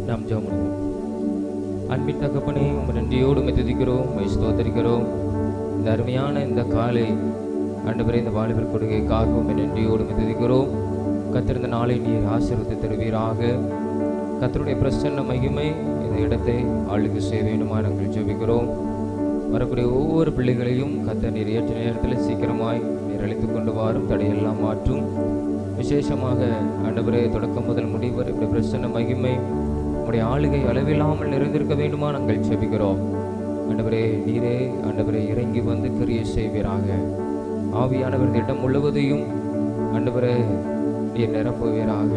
நாம் ஜெபம் பண்ணுவோம். அன்பின் தகப்பனே, உம்மை நன்றியோடு துதிக்கிறோம், உம்மை ஸ்தோத்திரிக்கிறோம். இந்த அருமையான இந்த காலை ஆண்டவரே, இந்த வாலிபர் கொடுக்கைக்காக உம்மை நன்றியோடு துதிக்கிறோம். கர்த்தர் இந்த நாளை நீர் ஆசீர்வதித்து தருவீராக. கர்த்தருடைய பிரசன்ன மகிமை இந்த இடத்தை ஆளுகை செய்ய வேண்டுமா நாங்கள் ஜெபிக்கிறோம். வரக்கூடிய ஒவ்வொரு பிள்ளைகளையும் கர்த்தர் நீர் ஏற்ற நேரத்தில் சீக்கிரமாய் நீர் அழைத்து கொண்டு வாரும், தடையெல்லாம் மாற்றும். விசேஷமாக ஆண்டவரே, தொடக்கம் முதல் முடிவர் இப்படி பிரசன்ன மகிமை உடைய ஆளுகை அளவில்லாமல் நிறைந்திருக்க வேண்டுமா நாங்கள் ஜெபிக்கிறோம். ஆண்டவரே, நீரே ஆண்டவரே இறங்கி வந்து கிரியை செய்வீராக. ஆவியானவர் இடம் முழுவதையும் ஆண்டவரே நீர் நிரப்புவீராக.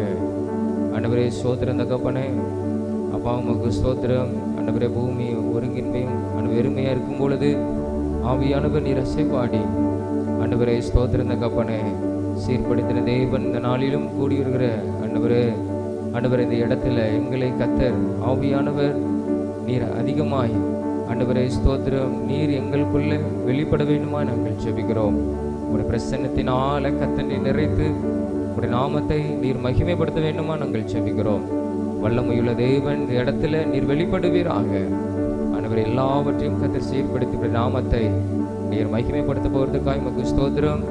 ஆண்டவரே, ஸ்தோத்திரம் தகப்பனே, அப்பா உமக்கு ஸ்தோத்திரம். ஆண்டவரே, பூமி ஒருங்கின்மையும் வெறுமையாக இருக்கும் பொழுது ஆவியானவர் நீர் அசைப்பாடி ஆண்டவரே ஸ்தோத்திரம் தகப்பனே சீர்படுத்தின தேவன் இந்த நாளிலும் கூடியிருக்கிற ஆண்டவரே, ஆண்டவரே இந்த இடத்துல எங்களை கர்த்தர் ஆவியானவர் நீர் அதிகமாய் ஆண்டவரே ஸ்தோத்திரம் நீர் எங்களுக்குள்ளே வெளிப்பட வேண்டுமா நாங்கள் ஜெபிக்கிறோம். உடைய பிரசன்னத்தினால கர்த்தர் நீர் நிறைத்து உடைய நாமத்தை நீர் மகிமைப்படுத்த வேண்டுமா நாங்கள் ஜெபிக்கிறோம். வல்லமையுள்ள தேவன் இந்த இடத்துல நீர் வெளிப்படுவீராக. ஆண்டவரே, எல்லாவற்றையும் கர்த்தர் சீர்படுத்தி உடைய நாமத்தை நீர் மகிமைப்படுத்த போவதற்காக உமக்கு ஸ்தோத்திரம்.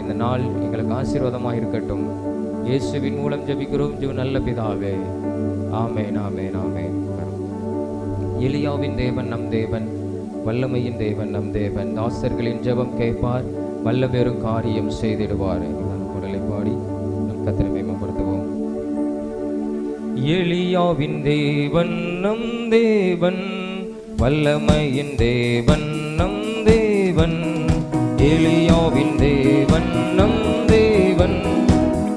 இந்த நாள் எங்களுக்கு ஆசீர்வாதமாக இருக்கட்டும். இயேசுவின் மூலம் ஜெபிக்கிறோம் ஜீவ நல்ல பிதாவே, ஆமென், ஆமென், ஆமென். எலியாவின் தேவன் நம் தேவன், வல்லமையின் தேவன் நம் தேவன். தாசர்களின் ஜெபம் கேட்பார், வல்ல பெரும் காரியம் செய்திடுவார். குரலை பாடி நம் கர்த்தரை மேம்படுத்துவோம். எலியாவின் தேவன் நம் தேவன், வல்லமையின் தேவன் நம் தேவன். எலியாவின் தேவன் நம் தேவன்,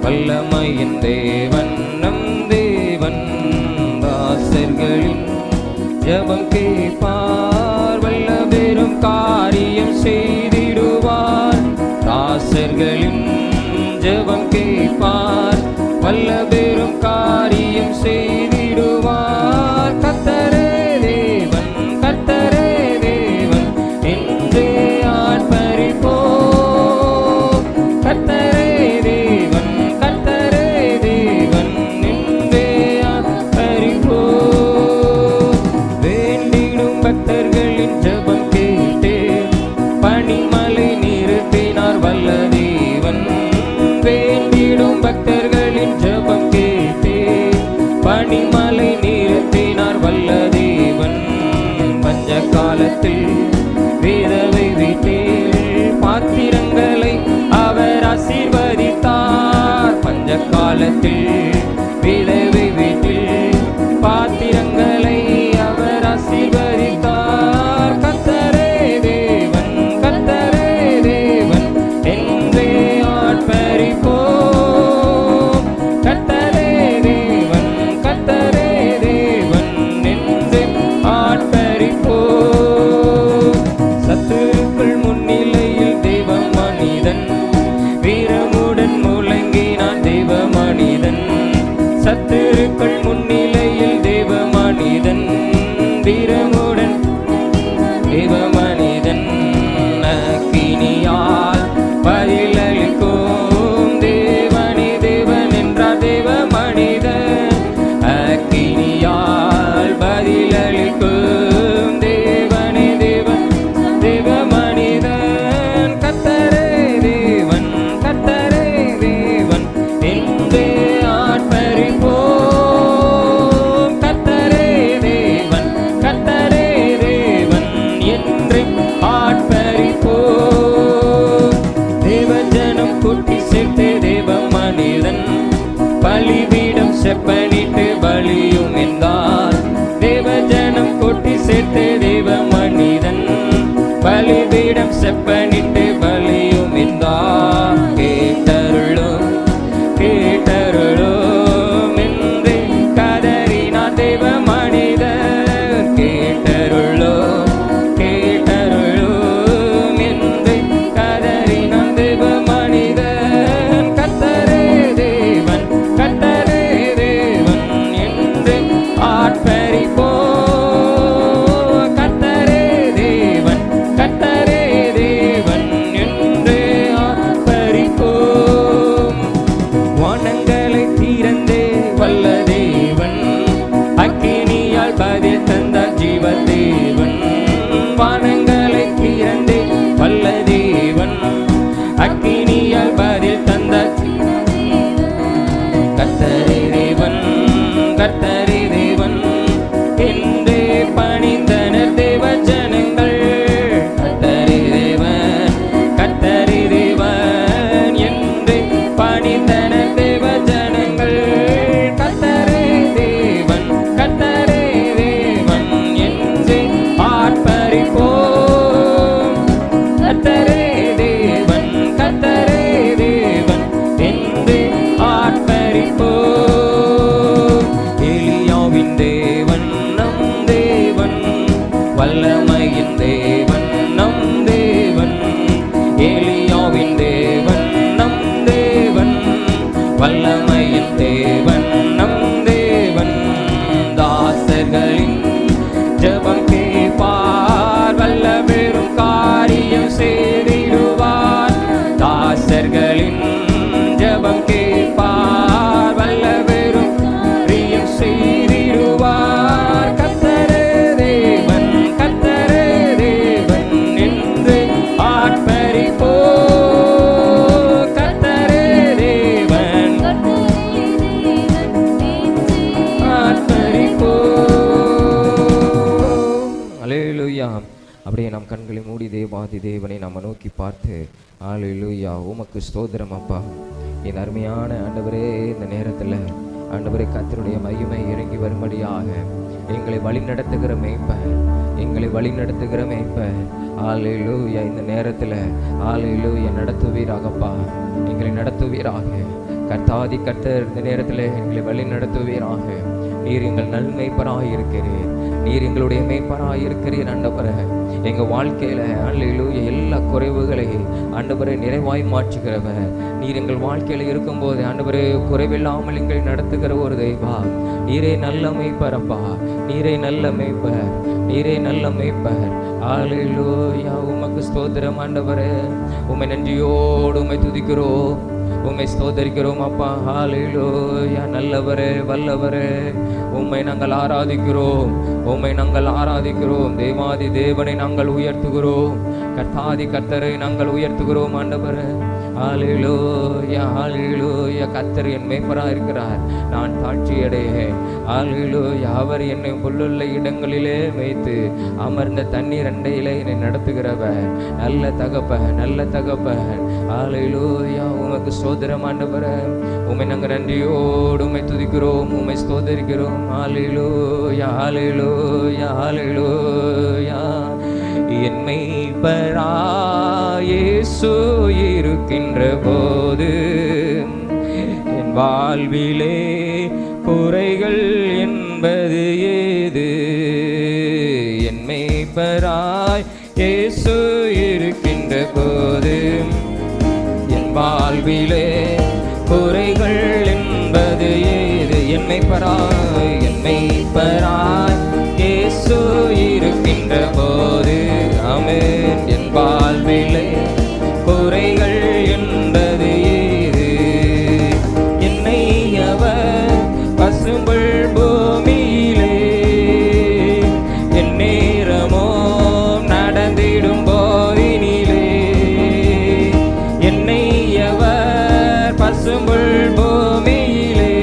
வல்லமையின் தேவன் நம் தேவன். தாசர்களின் ஜெபம் கேட்பார், வல்ல பெரும் காரியம் செய்திடுவார். தாசர்களின் ஜெபம் கேட்பார், வல்ல பெரும் காரியம் செய்திடுவார். கர்த்தரே தேவன், கர்த்தரே தேவன் என்றே ஆர்ப்பரிப்போம். கர்த்தரே தேவன், கர்த்தரே தேவன் என்றே ஆர்ப்பரிப்போம். வேண்டிடும் பக்தர்களின் ஜெபம் கேட்டு பனிமலை நிறுத்தினார் வல்ல தேவன். வேண்டிடும் பக்தர்களின் ஜெபம் கேட்டு பனிமலை நிறுத்தினார் வல்ல தேவன். பஞ்ச காலத்தில் விதவை வீட்டில் பாத்திரங்களை அவர் ஆசீர்வதித்தார். பஞ்ச காலத்தில் விதவை வீட்டில் பாத்திரங்களை அவர் ஆசீர்வதித்தார். கர்த்தரே தேவன், கர்த்தரே தேவன் என்றே ஆர்ப்பரிப்போம். கர்த்தரே தேவன், கர்த்தரே தேவன் என்றே ஆர்ப்பரிப்போம். சத்துருக்கள் முன்னிலையில் தேவ மனிதன் வீரமுடன் முழங்கினான் தேவ மனிதன். சத்துருக்கள் முன்னிலையில் தேவ மனிதன் வீரமுடன் தேவ மனிதன். அக்கினியால் பதிலளிக்கும் தேவனே தேவன் என்றார் தேவ மனிதன். அக்கினியால் பதிலளிக்கும் தேவனே தேவன் தேவ மனிதன். கர்த்தரே தேவன், கர்த்தரே தேவன் என்றே ஆர்ப்பரிப்போம். கர்த்தரே தேவன், கர்த்தரே தேவன் என்று ஆர்ப்பரிப்போம். தேவஜனம் கூட்டி சேர்த்து தேவ மனிதன் பலிபீடம் செப்பனிட்டு பலியும் என்றார். தேவஜனம் கூட்டி சேர்த்து தேவ மனிதன் பலிபீடம் செப்பனிட்டு பலியும் என்றார். கேட்டருளும் கேட்டருளும் என்று கதறினார் தேவ மனிதன். கேட்டருளும் கேட்டருளும் என்று கதறினார் தேவ மனிதன். கர்த்தரே தேவன், கர்த்தரே தேவன் என்று ஆர்ப்பரிப்போம். கர்த்தரே தேவன், கர்த்தரே தேவன் தேவாதி தேவனை நம்ம நோக்கி பார்த்து ஹல்லேலூயா உமக்கு ஸ்தோத்திரம் அப்பா. இந்த அருமையான ஆண்டவரே, இந்த நேரத்தில் ஆண்டவரே கர்த்தருடைய மகிமை இறங்கி வரும்படியாக எங்களை வழி நடத்துகிற மேய்ப்பர், எங்களை வழி நடத்துகிற மேய்ப்பர் ஹல்லேலூயா இந்த நேரத்தில் ஹல்லேலூயா நடத்துவீராகப்பா, எங்களை நடத்துவீராக. கர்த்தாதி கர்த்தர் இந்த நேரத்தில் எங்களை வழி நடத்துவீராக. நீர் எங்கள் நல் மேய்ப்பராக இருக்கிறீர், நீர் எங்களுடைய மேய்ப்பராக இருக்கிறீர் ஆண்டவரே. எங்கள் வாழ்க்கையில் ஹல்லேலூயா எல்லா குறைவுகளை ஆண்டவரே நிறைவாய் மாற்றுகிறவர். நீர் எங்கள் வாழ்க்கையில் இருக்கும்போது ஆண்டவரே குறைவில்லாமல் எங்களை நடத்துகிற ஒரு தெய்வா. நீரே நல்ல மேய்ப்பரப்பா, நீரே நல்ல மேய்ப்பர், நீரே நல்ல மேய்ப்பர் ஹல்லேலூயா உமக்கு ஸ்தோத்திரம் ஆண்டவரே. உம்மை நன்றியோடு உம்மை துதிக்கிறோம், உம்மை ஸ்தோத்தரிக்கிறோம் அப்பா. ஹல்லேலூயா நல்லவரே வல்லவரே உம்மை நாங்கள் ஆராதிக்கிறோம், உம்மை நாங்கள் ஆராதிக்கிறோம். தேவாதி தேவனை நாங்கள் உயர்த்துகிறோம், கர்த்தாதி கர்த்தரை நாங்கள் உயர்த்துகிறோம் ஆண்டவரே. ஹல்லேலூயா ஹல்லேலூயா கர்த்தர் என் மேய்ப்பராக இருக்கிறார், நான் தாழ்ச்சியடையேன். ஹல்லேலூயா அவர் என்னை புல்லுள்ள இடங்களிலே வைத்து அமர்ந்த தண்ணீர் அண்டையிலே என்னை நடத்துகிறவர் நல்ல தகப்பன், நல்ல தகப்பன். ஹல்லேலூயா உமக்கு ஸ்தோத்திரம் ஆண்டவரே. உம்மை நாங்கள் நன்றியோடு உம்மை துதிக்கிறோம், உம்மை ஸ்தோத்தரிக்கிறோம். ஹல்லேலூயா ஹல்லேலூயா ஹல்லேலூயா. என் மேய்ப்பராய் இயேசு இருக்கின்ற போது என் வாழ்விலே குறைகள் என்பது ஏது? என் மேய்ப்பராய் இயேசு இருக்கின்ற போது என் வாழ்விலே குறைகள் என்பது ஏது? என் மேய்ப்பராய், என் மேய்ப்பராய் இயேசு இருக்கின்ற போது ஆமென் என் வாழ்விலே குறைகள் என்பது ஏது? என்னை அவர் பசும்புல் பூமியிலே என் நேரமோ நடந்திடும் போதினிலே, என்னை அவர் பசும்புல் பூமியிலே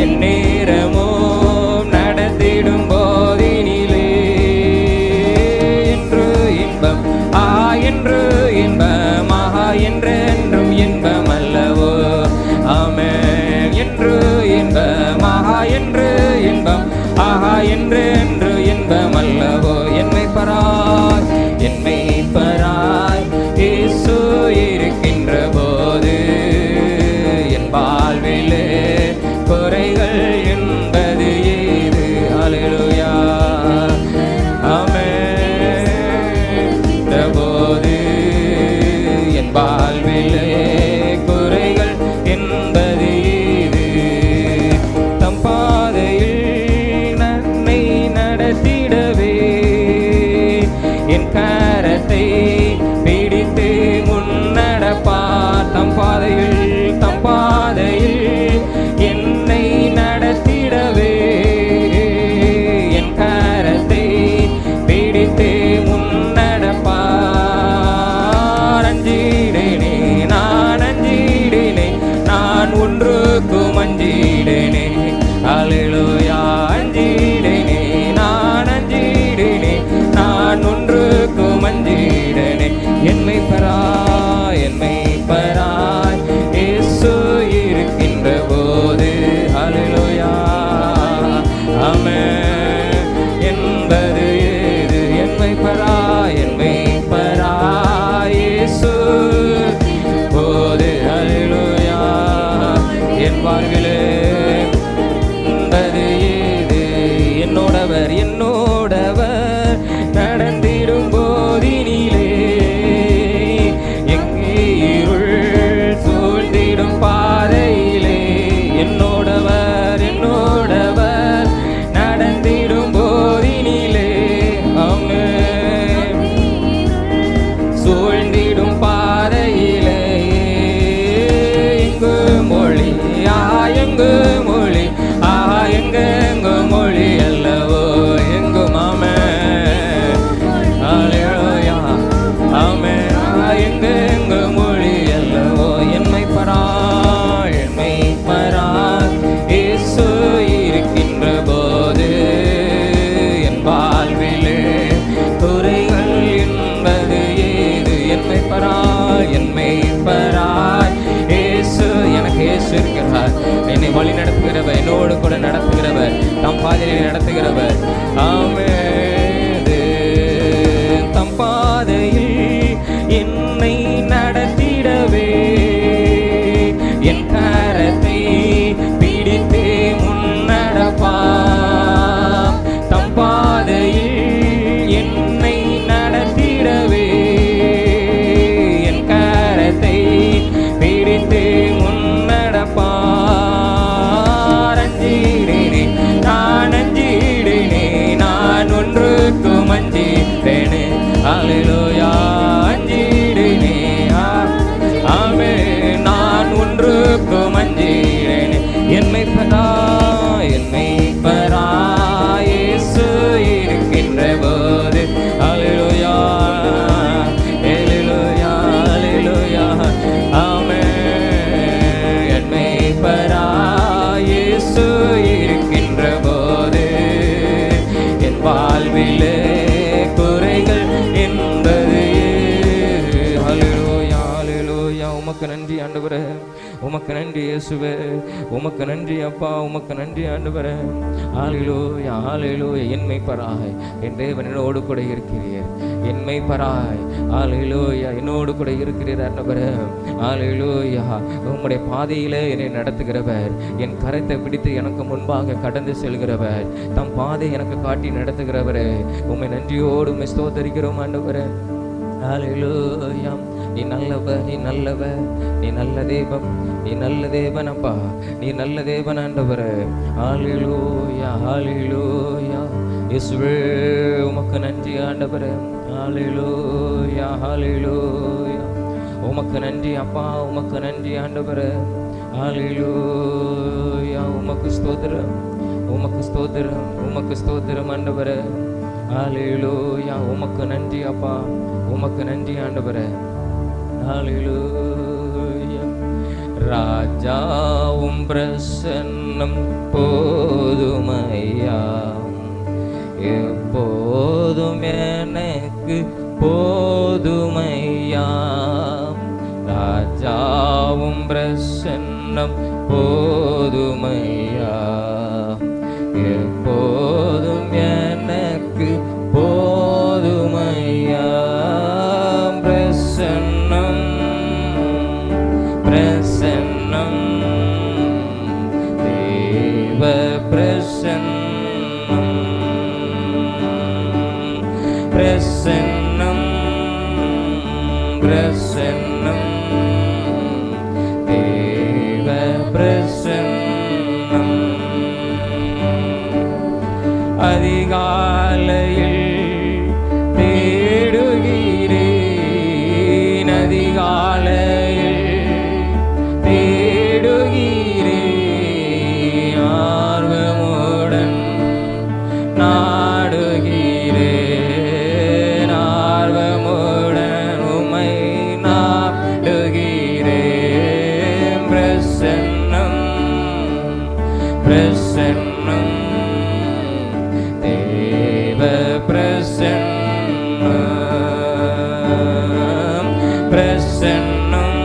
என் நேரமோ நடந்திடும் போதினிலே, என்று இன்பம் என்று இன்பம் என்றென்றும் இன்பம் அல்லவோ? ஆமென் என்று இன்பம் என்று இன்பம் என்றென்று இன்பம் அல்லவோ? என் மேய்ப்பராய், என் மேய்ப்பராய் இயேசு இருக்கின்ற போது என் வாழ்விலே குறைகள் என்பது ஏது? ஹல்லேலூயா ஆமென் போது என் வாழ்விலே குறைகள் என்பது ஏது? தம் பாதையில் நன்மை நடத்திடவே என் கரத்தை பிடித்து முன்னடப்பார். தம் பாதையில் என்னை நடத்திடவே என் கரத்தை பிடித்து முன்னடப்பார். அஞ்சிடேனே நான் அஞ்சிடேனே, நான் ஒன்றுக்கும் அஞ்சிடேனே. ஹல்லேலூயா அஞ்சிடேனே நான் அஞ்சிடேனே, நான் ஒன்றுக்கும் அஞ்சிடேனே. என் மேய்ப்பராய், என் மேய்ப்பராய் இயேசு இருக்கின்ற போது ஹல்லேலூயா ஆமென் என்பது ஏது? என் மேய்ப்பராய், என்னோடு கூட நடத்துகிறவர், தம் பாதையிலே நடத்துகிறவர். ஆமென். தம் பாதையில் என்னை நடத்திடவே என் கரத்தை பிடித்து முன்னடப்பார். தம் பாதையில் என்னை நடத்திடவே என் கரத்தை பிடித்து முன்னடப்பார். அஞ்சிடேனே நான், அஞ்சிடேனே நான், ஒன்றுக்கும் அஞ்சிடேனே. அல்லேலூயா. அஞ்சிடேனே ஆமென், நான் ஒன்றுக்கும் அஞ்சிடேனே. என்னை பரா இயேசு இருக்கின்ற போது. அல்லேலூயா, அல்லேலூயா, அல்லேலூயா. ஆமென். என்னை பரா இயேசு இருக்கின்ற போது என் வாழ்விலே குறைகள் என்பது. அல்லேலூயா, அல்லேலூயா. உமக்கு நன்றி ஆண்டவரே, உமக்கு நன்றி இயேசுவே, உமக்கு நன்றி அப்பா, உமக்கு நன்றி ஆண்டவரே. ஹல்லேலூயா, ஹல்லேலூயா. என்மை பராய் என் தேவன் என்னோடு கூட இருக்கிறீர். என்மை பராய் ஹல்லேலூயா, என்னோடு கூட இருக்கிறீர் ஆண்டவரே. ஹல்லேலூயா. உம்முடைய பாதையிலே என்னை நடத்துகிறவர், என் கரத்தை பிடித்து எனக்கு முன்பாக கடந்து செல்கிறவர், தம் பாதை எனக்கு காட்டி நடத்துகிறவரே, உம்மை நன்றியோடு உம்மை ஸ்தோத்தரிக்கிறோம் ஆண்டவரே. ஹல்லேலூயா. நீ நல்லவர், நீ நல்லவர், நீ நல்ல தேவன், நீ நல்ல தேவன் அப்பா, நீ நல்ல தேவன் ஆண்டவரே. ஹல்லேலூயா, ஹல்லேலூயா. இயேசுவே உமக்கு நன்றி ஆண்டவரே. ஹல்லேலூயா, ஹல்லேலூயா. உமக்கு நன்றி அப்பா, உமக்கு நன்றி ஆண்டவரே. ஹல்லேலூயா. உமக்கு ஸ்தோத்திரம், உமக்கு ஸ்தோத்திரம், உமக்கு ஸ்தோத்திரம் ஆண்டவரே. ஹல்லேலூயா. உமக்கு நன்றி அப்பா, உமக்கு நன்றி ஆண்டவரே. ஹல்லேலூயா. ராஜாவும் பிரசன்னம் போதுமையா, எப்போதும் எனக்கு போதுமையா. ராஜாவும் பிரசன்னம் போதுமையா, எப்போதும் எனக்கு போதுமையா. பிரசன்னம், பிரசன்னம், தேவ பிரசன்னம், பிரசன்னம், பிரசன்னம், தேவ பிரசன்னம். அதிகாலையில் தேடுகிறேன், அதிகாலையில் தேடுகிறேன், ஆர்வமுடன் நாடுகிறேன், ஆர்வமுடன் உம்மை நாடுகிறேன். பிரசன்னம், பிரசன்னம், தேவ பிரசன்னம், பிரசன்னம்,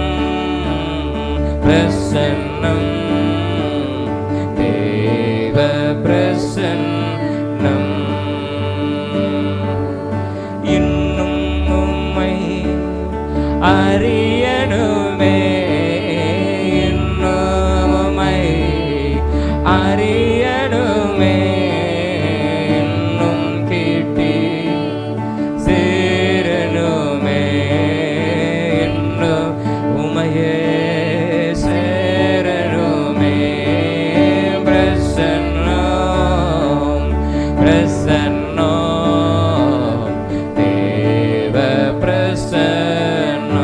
பிரசன்னம், தேவ பிரசன்னம். இன்னும் உம்மை அறியணுமே, இன்னும் உம்மை அறியணுமே, இன்னும் கிட்டி சேரணுமே, இன்னும் உம்மையே சேரணுமே. பிரசன்னம், பிரசன்னம், தேவ பிரசன்னம்,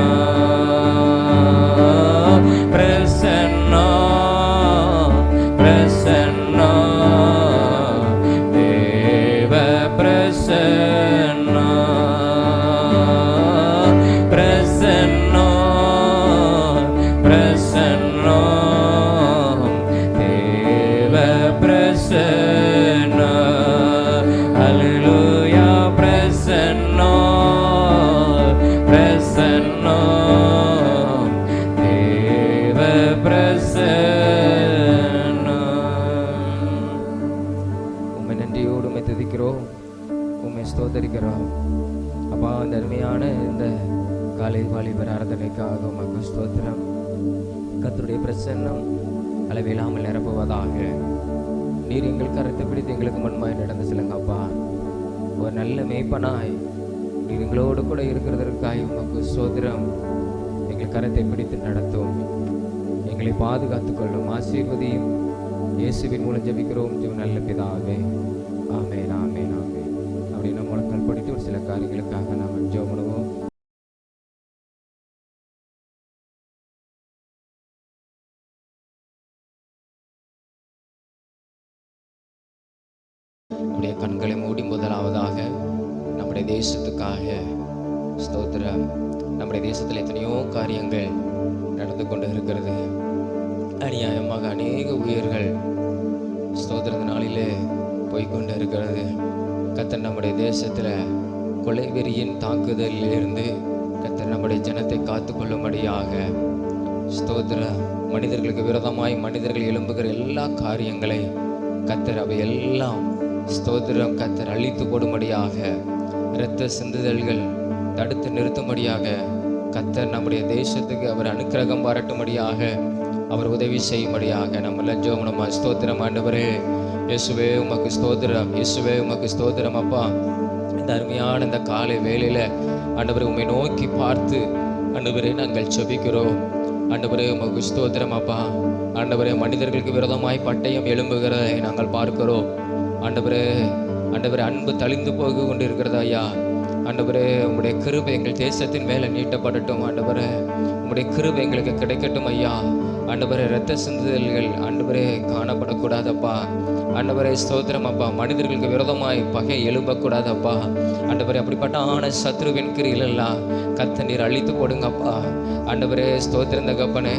அருமையான இந்த காலை வாலிபர் ஆராதனைக்காக உமக்கு ஸ்தோத்திரம். கர்த்தருடைய பிரசன்னம் அளவில்லாமல் நிரப்புவதாக. நீர் எங்கள் கரத்தை பிடித்து எங்களுக்கு முன்பாய் நடந்து செல்லுங்கப்பா. ஒரு நல்ல மேய்ப்பனாய் நீர் எங்களோடு கூட இருக்கிறதற்காக உமக்கு ஸ்தோத்திரம். எங்கள் கரத்தை பிடித்து நடத்தும், எங்களை பாதுகாத்துக் கொள்ளும், ஆசீர்வதியும். இயேசுவின் மூலம் ஜெபிக்கிறோம் நல்ல பிதாவே. ஆமென், ஆமென், ஆமென். அப்படி நம்ம முழங்கால் படித்து ஒரு சில காரியங்களுக்காக நாம் ஜெபம் பண்ணுவோம். நம்முடைய கண்களை மூடி முதலாவதாக நம்முடைய தேசத்துக்காக ஸ்தோத்திரம். நம்முடைய தேசத்தில் எத்தனையோ காரியங்கள் நடந்து கொண்டு இருக்கிறது. அநியாயமாக அநேக உயிர்கள் ஸ்தோத்திர நாளிலே போய்கொண்டு இருக்கிறது. கர்த்தர் நம்முடைய தேசத்தில் கொலை வெறியின் தாக்குதலிலிருந்து கர்த்தர் நம்முடைய ஜனத்தை காத்து கொள்ளும்படியாக ஸ்தோத்திர மனிதர்களுக்கு விரோதமாய் மனிதர்கள் எழும்புகிற எல்லா காரியங்களை கர்த்தர் அவை எல்லாம் ஸ்தோத்திரம் கர்த்தர் அழித்து போடும்படியாக, இரத்த சிந்துதல்கள் தடுத்து நிறுத்தும்படியாக கர்த்தர் நம்முடைய தேசத்துக்கு அவர் அனுக்கிரகம் பாராட்டும்படியாக அவர் உதவி செய்யும்படியாக நம்ம ஜெபம். ஸ்தோத்திரம் ஆண்டவரே. இயேசுவே உமக்கு ஸ்தோத்திரம், இயேசுவே உமக்கு ஸ்தோத்திரம். அப்பா, இந்த அருமையான இந்த காலை வேளையில் ஆண்டவரே உம்மை நோக்கி பார்த்து ஆண்டவரே நாங்கள் ஜெபிக்கிறோம். ஆண்டவரே உமக்கு ஸ்தோத்திரம். அப்பா ஆண்டவரே, மனிதர்களுக்கு விரோதமாய் பட்டயம் எழும்புகிறதை நாங்கள் பார்க்கிறோம். ஆண்டவரே, ஆண்டவரே அன்பு தளிந்து போக கொண்டு இருக்கிறது ஐயா. ஆண்டவரே, உம்முடைய கிருபை எங்கள் தேசத்தின் மேலே நீட்டப்படட்டும். ஆண்டவரே, உம்முடைய கிருபை எங்களுக்கு கிடைக்கட்டும் ஐயா. ஆண்டவரே, இரத்த சிந்துதல்கள் ஆண்டவரே காணப்படக்கூடாதப்பா. ஆண்டவரே ஸ்தோத்திரம். அப்பா, மனிதர்களுக்கு விரோதமாய் பகை எழும்பக்கூடாதப்பா. ஆண்டவரே, அப்படிப்பட்ட சத்ருவின் கிரியெல்லாம் கர்த்தர் நீர் அழித்து போடுங்கப்பா. ஆண்டவரே ஸ்தோத்திரம் தகப்பனே.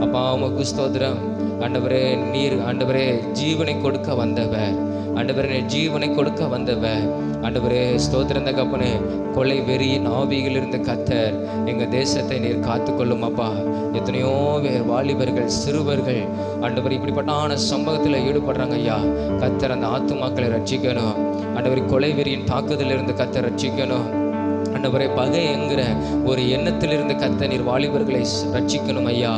அப்பா உமக்கு ஸ்தோத்திரம். ஆண்டவரே, நீர் ஆண்டவரே ஜீவனை கொடுக்க வந்தவர். ஆண்டவரே, ஜீவனை கொடுக்க வந்தவர். ஆண்டவரே ஸ்தோத்திரம் தகப்பனே. கொலை வெறியின் ஆவியிலிருந்து கர்த்தர் எங்கள் தேசத்தை நீர் காத்துக்கொள்ளும் அப்பா. எத்தனையோ வாலிபர்கள் சிறுவர்கள் ஆண்டவர் இப்படிப்பட்ட சம்பவத்தில் ஈடுபடுறாங்க ஐயா. கர்த்தர் அந்த ஆத்துமாக்களை ரட்சிக்கணும். ஆண்டவர் கொலை வெறியின் தாக்குதலிருந்து கர்த்தர் ரட்சிக்கணும். ஆண்டவரே, பகை என்கிற ஒரு எண்ணத்திலிருந்து கர்த்தர் நீர் வாலிபர்களை ரட்சிக்கணும் ஐயா.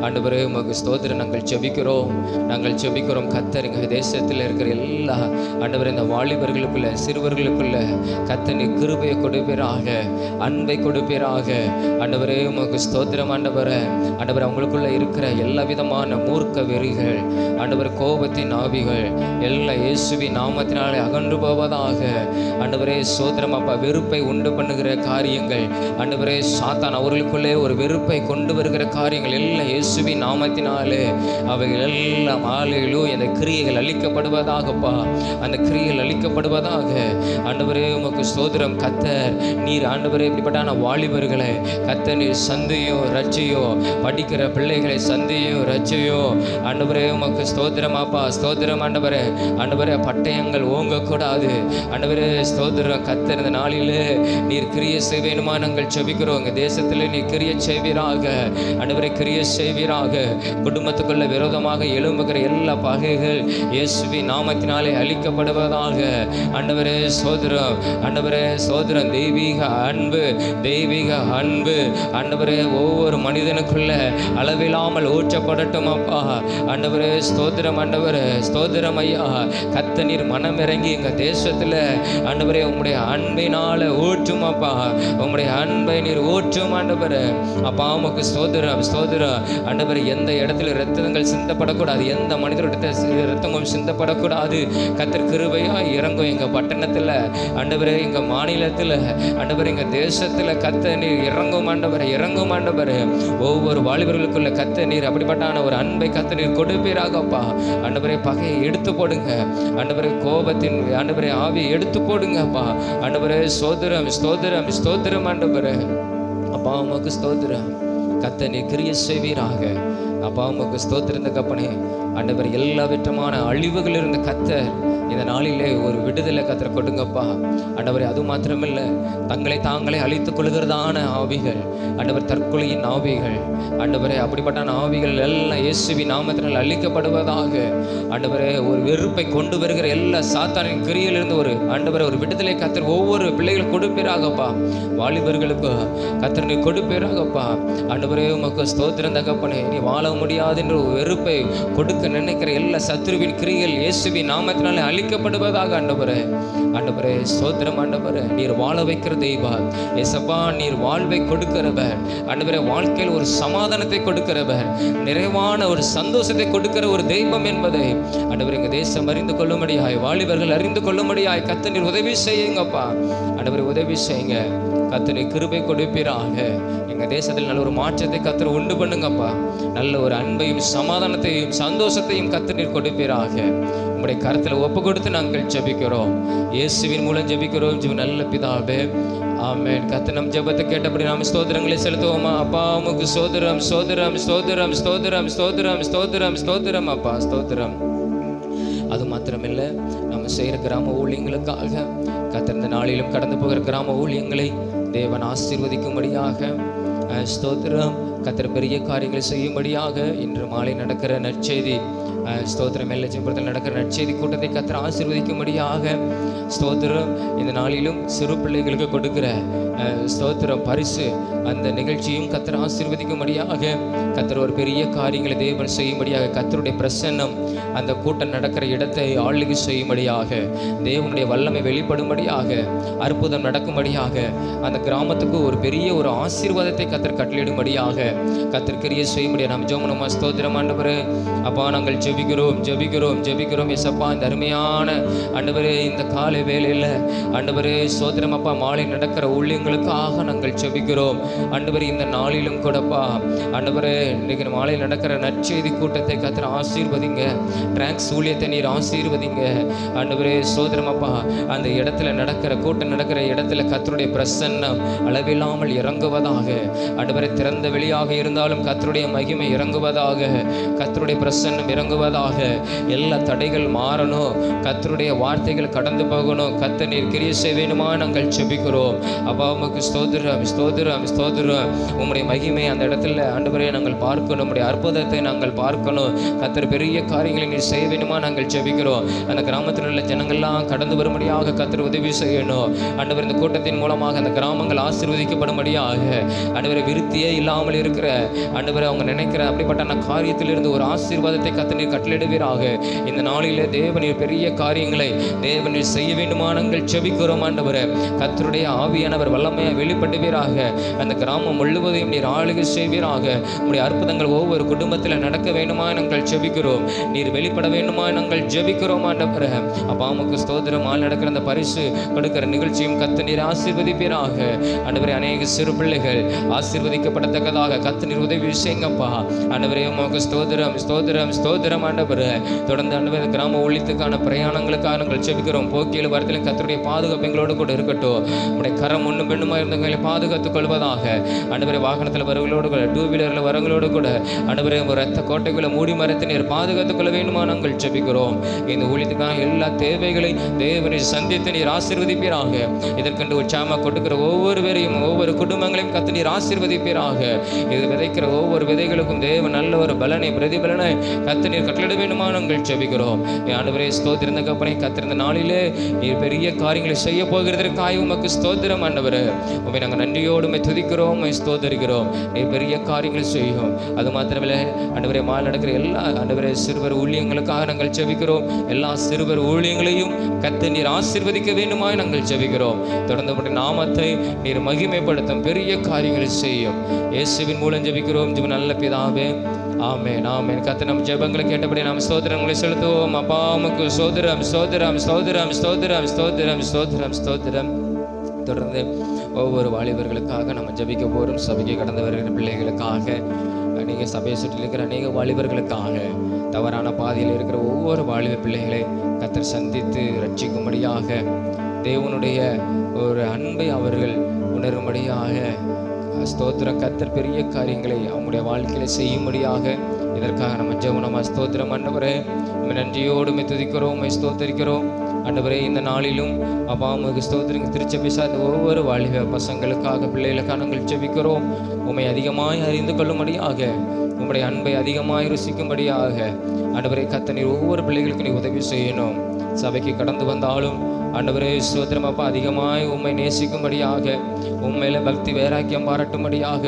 ஆண்டவரே உமக்கு ஸ்தோத்திரம். நாங்கள் ஜெபிக்கிறோம் கர்த்தர் எங்கள் தேசத்தில் இருக்கிற எல்லா ஆண்டவரே இந்த வாலிபர்களுக்குள்ள சிறுவர்களுக்குள்ள கர்த்தர் நீர் கிருபையை கொடுப்பீராக, அன்பை கொடுப்பீராக. ஆண்டவரே உமக்கு ஸ்தோத்திரம். ஆண்டவரே, அவங்களுக்குள்ள இருக்கிற எல்லா விதமான மூர்க்க வெறிகள் ஆண்டவர் கோபத்தின் ஆவிகள் எல்லா இயேசுவின் நாமத்தினாலே அகன்று போவதாக. ஆண்டவரே ஸ்தோத்திரம். அப்பா, வெறுப்பை உண்டு பண்ணுகிற காரியங்கள் ஆண்டவரே சாத்தான் அவர்களுக்குள்ளே ஒரு வெறுப்பை கொண்டு வருகிற காரியங்கள் எல்லாம் இயேசுவின் நாமத்தினாலே அவைகள் எல்லாம் இந்த கிரியைகள் அழிக்கப்படுவதாகப்பா. அந்த கிரியைகள் அழிக்கப்படுவதாக. ஆண்டவரே உமக்கு ஸ்தோத்திரம். கர்த்தர் நீர் ஆண்டவரே இப்படிப்பட்ட வாலிபர்களை கர்த்தர் நீர் சந்தியோ ரட்சியோ, படிக்கிற பிள்ளைகளை சந்தியோ ரட்சியோ. ஆண்டவரே உமக்கு ஸ்தோத்திரம் அப்பா. ஸ்தோத்திரம் ஆண்டவரே. பட்டயங்கள் ஓங்கக்கூடாது. ஆண்டவரே ஸ்தோத்திரம். கர்த்தர் இந்த நாளிலே நீர் கிரியை செய்வேனுமா நாங்கள் ஜெபிக்கிறோம். எங்கள் தேசத்தில் நீர் கிரியை செய்வீராக. ஆண்டவரே கிரியை செய்வீராக. குடும்பத்துக்குள்ள விரோதமாக எழும்புகிற எல்லா பகைகள் இயேசுவின் நாமத்தினாலே அழிக்கப்படுவதாக. ஆண்டவரே ஸ்தோத்திரம். ஆண்டவரே ஸ்தோத்திரம். தெய்வீக அன்பு ஆண்டவரே ஒவ்வொரு மனிதனுக்குள்ள அளவில்லாமல் ஊற்றப்படட்டும் அப்பா. ஆண்டவரே ஸ்தோத்திரம். ஆண்டவரே ஸ்தோத்திரம் ஐயா. கர்த்தர் நீர் மனம் இறங்கி எங்கள் தேசத்தில் ஆண்டவரே உம்முடைய அன்பினால ஊற்றும் அப்பா. உம்முடைய அன்பை நீர் ஊற்றும் ஆண்டவரே. அப்பா உமக்கு ஸ்தோத்திரம். ஆண்டவரே, எந்த இடத்துல இரத்தங்கள் சிந்தப்படக்கூடாது, எந்த மனிதருடைய இரத்தமும் சிந்தப்படக்கூடாது. கர்த்தர் கிருபையா இறங்கும் எங்க பட்டணத்துல ஆண்டவரே, எங்க மாநிலத்துல ஆண்டவரே, எங்க தேசத்துல கர்த்தர் நீர் இறங்கும் ஆண்டவரே. ஒவ்வொரு வாலிபர்களுக்குள்ள கர்த்தர் நீர் அப்படிப்பட்ட ஒரு அன்பை கர்த்தர் நீர் கொடுப்பீராகப்பா. ஆண்டவரே, பகையை எடுத்து போடுங்க ஆண்டவரே. கோபத்தின் ஆண்டவரே ஆவியை எடுத்து போடுங்க அப்பா. ஆண்டவரே ஸ்தோத்திரம் ஆண்டவரே. அப்பா உமக்கு ஸ்தோத்திரம். கர்த்தர் நீர் கிரியை செய்வீராக. அப்பா உமக்கு ஸ்தோத்திரம் தகப்பனே. ஆண்டவர் எல்லா விதமான அழிவுகள் இருந்த கர்த்தர் இந்த நாளிலே ஒரு விடுதலை கர்த்தர் கொடுங்கப்பா. ஆண்டவரே, அது மாத்திரமில்ல, தங்களை தாங்களே அழித்துக் கொள்கிறதான ஆவிகள், ஆண்டவர் தற்கொலையின் ஆவிகள், ஆண்டவரே அப்படிப்பட்ட ஆவிகள் எல்லாம் இயேசுவின் நாமத்தினால் அழிக்கப்படுவதாக. ஆண்டவரே, ஒரு வெறுப்பை கொண்டு வருகிற எல்லா சாத்தானின் கிரியிலிருந்து ஒரு ஆண்டவரே ஒரு விடுதலை கர்த்தர் ஒவ்வொரு பிள்ளைகள் கொடுப்பீராகப்பா. வாலிபர்களுக்கு கர்த்தர் நீ கொடுப்பீராகப்பா. ஆண்டவரே உமக்கு ஸ்தோத்திரம் தகப்பனே. நீ வாழ முடியாது என்று வெறுப்பை கொடுக்க நினைக்கிற எல்லா சத்துருவின் கிரிகள் இயேசுவின் நாமத்தினாலே அழிக்கப்படுவதாக. ஆண்டவரே, ஆண்டவரே ஸ்தோத்திரம். ஆண்டவரே, நீர் வாழ வைக்கிற தெய்வம் ஏசப்பா. நீர் வாழ்வை கொடுக்கிறவர். ஆண்டவரே, வாழ்க்கையில் ஒரு சமாதானத்தை கொடுக்கிறவர், நிறைவான ஒரு சந்தோஷத்தை கொடுக்கிற ஒரு தெய்வம் என்பதை ஆண்டவர் எங்க தேசம் அறிந்து கொள்ளும்படியாய், வாலிபர்கள் அறிந்து கொள்ளும்படியாய் கர்த்தர் நீர் உதவி செய்யுங்கப்பா. ஆண்டவரே, உதவி செய்யுங்க. கர்த்தர் நீர் கிருபை கொடுப்பீராக. எங்க தேசத்தில் நல்ல ஒரு மாற்றத்தை கர்த்தர் உண்டு பண்ணுங்கப்பா. நல்ல ஒரு அன்பையும் சமாதானத்தையும் சந்தோஷத்தையும் கர்த்தர் நீர் கொடுப்பீராக. உங்களுடைய கரத்தில் ஒப்பு கொடுத்து நாங்கள் ஜெபிக்கிறோம். இயேசுவின் மூலம் ஜெபிக்கிறோம் ஜீவ நல்ல பிதாவே, ஆமென். கர்த்தர் நம் ஜெபத்தை கேட்டபடி நாம் ஸ்தோத்திரங்களை செலுத்துவோமா? அப்பா உமக்கு ஸ்தோத்திரம், ஸ்தோத்திரம், ஸ்தோத்திரம், ஸ்தோத்திரம், ஸ்தோத்திரம், ஸ்தோத்திரம், ஸ்தோத்திரம் அப்பா, ஸ்தோத்திரம். அது மாத்திரமில்லை, நம்ம செய்கிற கிராம ஊழியங்களுக்காக கர்த்தர் இந்த நாளிலும் கடந்து போகிற கிராம ஊழியங்களை தேவன் ஆசீர்வதிக்கும்படியாக ஸ்தோத்திரம். கர்த்தர் பெரிய காரியங்களை செய்யும்படியாக இன்று மாலை நடக்கிற நற்செய்தி ஸ்தோத்திரம் எல்லைச்சிபுரத்தில் நடக்கிற நற்செய்தி கூட்டத்தை கர்த்தர் ஆசீர்வதிக்கும்படியாக ஸ்தோத்திரம். இந்த நாளிலும் சிறு பிள்ளைகளுக்கு கொடுக்கிற ஸ்தோத்திரம் பரிசு அந்த நிகழ்ச்சியும் கர்த்தர் ஆசீர்வதிக்கும்படியாக கர்த்தர் ஒரு பெரிய காரியங்களை தேவன் செய்யும்படியாக, கர்த்தருடைய பிரசன்னம் அந்த கூட்டம் நடக்கிற இடத்தை ஆளுகை செய்யும்படியாக, தேவனுடைய வல்லமை வெளிப்படும்படியாக, அற்புதம் நடக்கும்படியாக, அந்த கிராமத்துக்கு ஒரு பெரிய ஒரு ஆசீர்வாதத்தை கர்த்தர் கட்டளையிடும்படியாக கர்த்தர் கிரியை செய்யும்படியாக நாம் ஜெபம். ஸ்தோத்திரம் ஆண்டவரே. அப்பா நாங்கள் ஜெபிக்கிறோம், ஜெபிக்கிறோம், ஜெபிக்கிறோம் ஏசப்பா. இந்த அருமையான ஆண்டவரே இந்த காலை வேளையில் ஆண்டவரே ஸ்தோத்திரம் அப்பா. மாலை நடக்கிற ஊழியங்களுக்காக நாங்கள் ஜெபிக்கிறோம் ஆண்டவரே. இந்த நாளிலும் கூடப்பா ஆண்டவரே, இன்னைக்கு மாலை நடக்கிற நற்செய்தி கூட்டத்தை கர்த்தர் ஆசீர்வதிங்க. டிராக்ஸ் ஊழியத்தை நீர் ஆசீர்வதிங்க ஆண்டவரே ஸ்தோத்திரம் அப்பா. அந்த இடத்துல நடக்கிற கூட்டம் நடக்கிற இடத்துல கர்த்தருடைய பிரசன்னம் அளவில்லாமல் இறங்குவதாக. ஆண்டவரே, திறந்த வெளியாக இருந்தாலும் கர்த்தருடைய மகிமை இறங்குவதாக, கர்த்தருடைய பிரசன்னம் இறங்குவதாக. எல்லா தடைகள் மாறணும், கர்த்தருடைய வார்த்தைகள் கடந்து போகணும். கர்த்தர் நீர் கிரியை செய்ய வேண்டுமா நாங்கள் ஜெபிக்கிறோம் அப்பா. உமக்கு ஸ்தோத்திரம், ஸ்தோத்திரம், ஸ்தோத்திரம். உம்முடைய மகிமை அந்த இடத்துல ஆண்டவரே நாங்கள் பார்க்கணும், உம்முடைய அற்புதத்தை நாங்கள் பார்க்கணும். கர்த்தர் பெரிய காரியங்களை நீர் செய்ய வேண்டுமா நாங்கள் ஜெபிக்கிறோம். அந்த கிராமத்தில் உள்ள ஜனங்கள்லாம் கடந்து வரும்படியாக கர்த்தர் உதவி செய்யணும் ஆண்டவர். இந்த கூட்டத்தின் மூலமாக அந்த கிராமங்கள் ஆசீர்வதிக்கப்படும்படியாக ஆண்டவரை, விருத்தியே இல்லாமல் இருக்கிற ஆண்டவரை அவங்க நினைக்கிற அப்படிப்பட்ட காரியத்திலிருந்து ஒரு ஆசீர்வாதத்தை கர்த்தர் நீர் கட்டளையிடுவீராக. இந்த நாளிலே தேவனீர் பெரிய காரியங்களை தேவனீர் செய்ய வேண்டுமா நாங்கள் ஜெபிக்கிறோம் ஆண்டவரே. கர்த்தருடைய ஆவியானவர் வல்லமையை வெளிப்படுவீராக. அந்த கிராமம் முழுவதையும் நீர் ஆளுகை செய்வீராக. உம்முடைய அற்புதங்கள் ஒவ்வொரு குடும்பத்தில் நடக்க வேண்டுமா நாங்கள் ஜெபிக்கிறோம். நீர் வெளிப்பட வேண்டுமா நாங்கள் ஜெபிக்கிறோம் ஆண்டவரே. அப்பா உமக்கு ஸ்தோத்திரம். ஆள் நடக்கிற அந்த பரிசு கொடுக்கிற நிகழ்ச்சியும் கர்த்தர் நீர் ஆசீர்வதிப்பீராக ஆண்டவரே. அநேக சிறு பிள்ளைகள் ஆசீர்வதிக்கப்படத்தக்கதாக கர்த்தர் நீர் உதவி செய்யுங்கப்பா ஆண்டவரே. உமக்கு ஸ்தோத்திரம், ஸ்தோத்திரம், ஸ்தோத்திரம் ஆண்டவரே. தொடர்ந்து ஆண்டவரே கிராம ஊழியத்துக்கான பிரயாணங்களுக்காக நாங்கள் ஜெபிக்கிறோம். போக்கியில் வரத்திலும் கர்த்தருடைய பாதுகாப்பு எங்களோடு கூட இருக்கட்டும். உடைய கரம் ஒன்றும் பெண்ணுமா இருந்தவங்களை பாதுகாத்துக் கொள்வதாக ஆண்டவரே. வாகனத்தில் வரவங்களோடு கூட, டூ வீலரில் வரவங்களோடு கூட ஆண்டவரே ஒரு ரத்த கோட்டைக்குள்ள மூடி மரத்தை நீர் பாதுகாத்துக் கொள்ள வேண்டுமா நாங்கள் ஜெபிக்கிறோம். இந்த ஊழியத்துக்கான எல்லா தேவைகளை தேவனை சந்தித்து நீர் ஆசீர்வதிப்பீராக. இதற்கென்று உற்சாகமாக கொடுக்கிற ஒவ்வொரு பேரையும் ஒவ்வொரு குடும்பங்களையும் கர்த்தர் நீர் ஆசீர்வதிப்பீராக. இது விதைக்கிற ஒவ்வொரு விதைகளுக்கும் தேவன் நல்ல ஒரு பலனை பிரதிபலனை கர்த்தர் நீர் கட்டளையிட வேண்டுமா நாங்கள் ஜெபிக்கிறோம். ஆண்டவரே ஸ்தோத்திரம் தகப்பனே. கர்த்தர் இந்த நாளிலே நீர் பெரிய காரியங்களை செய்ய போகிறதற்காக உமக்கு ஸ்தோத்திரம் ஆண்டவரே. உம்மை நாங்கள் நன்றியோடு துதிக்கிறோம், உம்மை ஸ்தோத்திரிக்கிறோம். நீர் பெரிய காரியங்களை செய்யும். அது மாத்திரமில்லை ஆண்டவரே, மால் நடக்கிற எல்லா ஆண்டவரே சிறுவர் ஊழியங்களுக்காக நாங்கள் ஜெபிக்கிறோம். எல்லா சிறுவர் ஊழியங்களையும் கர்த்தர் நீர் ஆசீர்வதிக்க வேண்டுமாய் நாங்கள் ஜெபிக்கிறோம். தொடர்ந்து நாமத்தை நீர் மகிமைப்படுத்தும் பெரிய காரியங்களை செய்யும். இயேசுவின் மூலம் ஜெபிக்கிறோம் ஜெப நல்ல பிதாவே, ஆமென், ஆமென். கர்த்தர் நம் ஜெபங்களை கேட்டபடி நாம் ஸ்தோத்திரங்களை செலுத்துவோம். அப்பா உமக்கு ஸ்தோத்திரம், ஸ்தோத்திரம், ஸ்தோத்திரம், ஸ்தோத்திரம், ஸ்தோத்திரம், ஸ்தோத்திரம், ஸ்தோத்திரம். தொடர்ந்து ஒவ்வொரு வாலிபர்களுக்காக நம்ம ஜெபிக்க போகிறோம். சபைக்கு கடந்து வருகிற பிள்ளைகளுக்காக, அநேக சபையை சுற்றி இருக்கிற அநேக வாலிபர்களுக்காக, தவறான பாதையில் இருக்கிற ஒவ்வொரு வாலிப பிள்ளைகளை கர்த்தர் சந்தித்து ரட்சிக்கும்படியாக, தேவனுடைய ஒரு அன்பை அவர்கள் உணரும்படியாக ஸ்தோத்திரம். கர்த்தர் பெரிய காரியங்களை அவங்களுடைய வாழ்க்கையில செய்யும்படியாக இதற்காக நம்ம ஜெபம் ஸ்தோத்திரம் ஆண்டவரே. நன்றியோடு துதிக்கிறோம், ஸ்தோத்தரிக்கிறோம் ஆண்டவரே. இந்த நாளிலும் அப்பா உமக்கு ஸ்தோத்திரம். திருச்சபை சார்ந்த ஒவ்வொரு வாலிப பசங்களுக்காக, பிள்ளைகளுக்காக நாங்கள் ஜெபிக்கிறோம். உம்மை அதிகமாய் அறிந்து கொள்ளும்படியாக, உம்முடைய அன்பை அதிகமாய் ருசிக்கும்படியாக ஆண்டவரே கர்த்தர் ஒவ்வொரு பிள்ளைகளுக்கு நீ உதவி செய்யணும். சபைக்கு கடந்து வந்தாலும் ஆண்டவரே ஸ்தோத்திரம் அப்பா அதிகமாய் உம்மை நேசிக்கும்படியாக, உண்மையில பக்தி வைராக்கியம் பாராட்டும்படியாக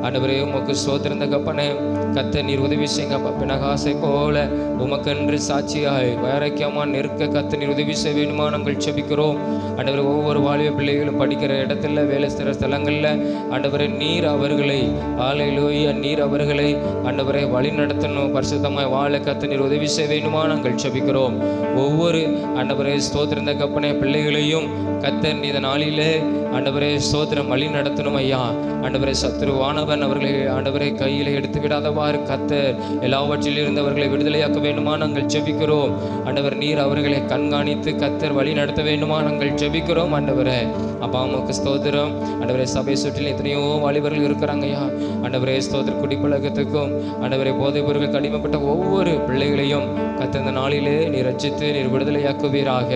ஆண்டவரே உமக்கு ஸ்தோத்திரம் தகப்பனே. கர்த்தர் நீர் உதவி செய்யுங்க அப்பா. பிணகாசை போல உமக்கென்று சாட்சியாய் வைராக்கியமா நிற்க கர்த்தர் நீர் உதவி செய்ய வேண்டுமா நாங்கள் ஜெபிக்கிறோம் ஆண்டவரே. ஒவ்வொரு வாலிப பிள்ளைகளும் படிக்கிற இடத்துல, வேலை செய்கிற ஸ்தலங்களில் ஆண்டவரே நீர் அவர்களை ஹல்லேலூயா நீர் அவர்களை ஆண்டவரை வழி நடத்தணும். பரிசுத்தமாய் வாழ கர்த்தர் நீர் உதவி செய்ய வேண்டுமா நாங்கள் ஜெபிக்கிறோம். ஒவ்வொரு ஆண்டவரே ஸ்தோத்திரம் தகப்பனே பிள்ளைகளையும் கர்த்தர் இந்த நாளிலே ஆண்டவரே ஸ்தோத்திரம் வழி நடத்தணும் ஐயா. ஆண்டவரே சத்துருவானவன் அவர்களை ஆண்டவரை கையில் எடுத்து விடாதவாறு கர்த்தர் எல்லாவற்றில் இருந்து அவர்களை விடுதலையாக்க வேண்டுமா நாங்கள் ஜெபிக்கிறோம் ஆண்டவர். நீர் அவர்களை கண்காணித்து கர்த்தர் வழி நடத்த வேண்டுமா நாங்கள் ஜெபிக்கிறோம் ஆண்டவரே. அப்பா அம்மாவுக்கு ஸ்தோத்திரம் ஆண்டவரே. சபை சுற்றில் எத்தனையோ வாலிபர்கள் இருக்கிறாங்க ஐயா ஆண்டவரே ஸ்தோத்திர. குடிப்பழக்கத்துக்கும் ஆண்டவரை போதைப் பொருட்களுக்கு அடிமைப்பட்ட ஒவ்வொரு பிள்ளைகளையும் கர்த்தர் இந்த நாளிலே நீர் ரட்சித்து நீர் விடுதலையாக்குவீராக.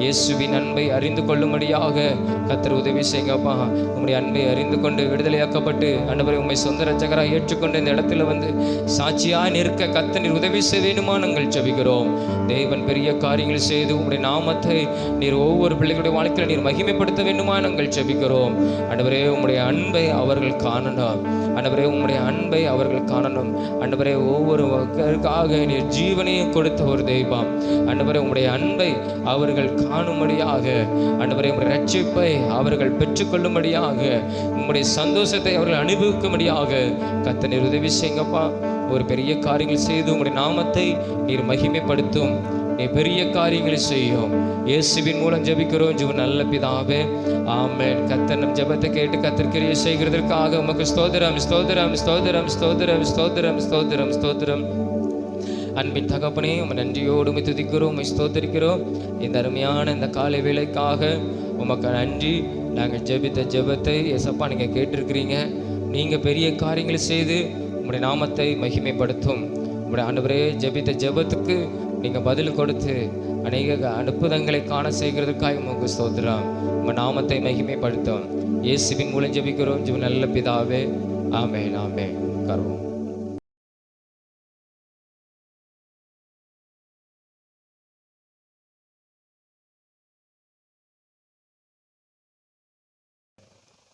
இயேசுவின் அன்பை அறிந்து கொள்ளும்படியாக கர்த்தர் உதவி செய்யுங்கப்பா. உம்முடைய அன்பை அறிந்து கொண்டு விடுதலையாக்கப்பட்டு ஆண்டவரை உம்மை சொந்த ரட்சகராக ஏற்றுக்கொண்டு இந்த இடத்துல வந்து சாட்சியாய் நிற்க கர்த்தர் நீர் உதவி செய்ய வேண்டுமா நாங்கள் ஜெபிக்கிறோம். தேவன் பெரிய காரியங்கள் செய்து உம்முடைய நாமத்தை நீர் ஒவ்வொரு பிள்ளைகளுடைய வாழ்க்கையில் நீர் மகிமைப்படுத்த வேண்டுமா நாங்கள் ஜெபிக்கிறோம் ஆண்டவரே. உம்முடைய அன்பை அவர்கள் காணணும் ஆண்டவரே. உம்முடைய அன்பை அவர்கள் காணணும் ஆண்டவரே. ஒவ்வொரு மக்களுக்காக நீர் ஜீவனையும் கொடுத்த ஒரு தெய்வம் ஆண்டவரே. உம்முடைய அன்பை அவர்கள் காணும்படியாக ஆண்டவரே, உம்முடைய ரட்சிப்பை அவர்கள் பெற்றுக்கொள்ளும்படியாக, உம்முடைய சந்தோஷத்தை அவர்கள் அனுபவிக்கும்படியாக கர்த்தர் நீர் உதவி செய்யுங்கப்பா. ஒரு பெரிய காரியங்கள் செய்து உம்முடைய நாமத்தை நீர் மகிமைப்படுத்தும். நீ பெரிய காரியங்களை செய்யும். இயேசுவின் மூலம் ஜெபிக்கிறோம் ஜீவ நல்ல பிதாவே, ஆமென். கர்த்தர் நம் ஜெபத்தை கேட்டு கர்த்தர் கிரியை செய்கிறதற்காக உமக்கு ஸ்தோத்திரம் ஸ்தோத்திரம் ஸ்தோத்திரம் ஸ்தோத்திரம் ஸ்தோத்திரம் ஸ்தோத்திரம் ஸ்தோத்திரம். அன்பின் தகப்பனே உம்மை நன்றியோடு துதிக்கிறோம், உம்மை ஸ்தோத்திரிக்கிறோம். இந்த அருமையான இந்த காலை வேளைக்காக உமக்கு நன்றி. நாங்கள் ஜெபித்த ஜெபத்தை எசப்பா நீங்கள் கேட்டிருக்கிறீங்க. நீங்கள் பெரிய காரியங்களை செய்து உம்முடைய நாமத்தை மகிமைப்படுத்தும். உம்முடைய ஆண்டவரே ஜெபித்த ஜெபத்துக்கு நீங்கள் பதில் கொடுத்து அநேக அற்புதங்களை காண செய்கிறதுக்காக உமக்கு ஸ்தோத்திரம். உங்கள் நாமத்தை மகிமைப்படுத்தும். இயேசுவின் மூலம் ஜெபிக்கிறோம் ஜீவ நல்ல பிதாவே, ஆமென் ஆமென். கருவோம்.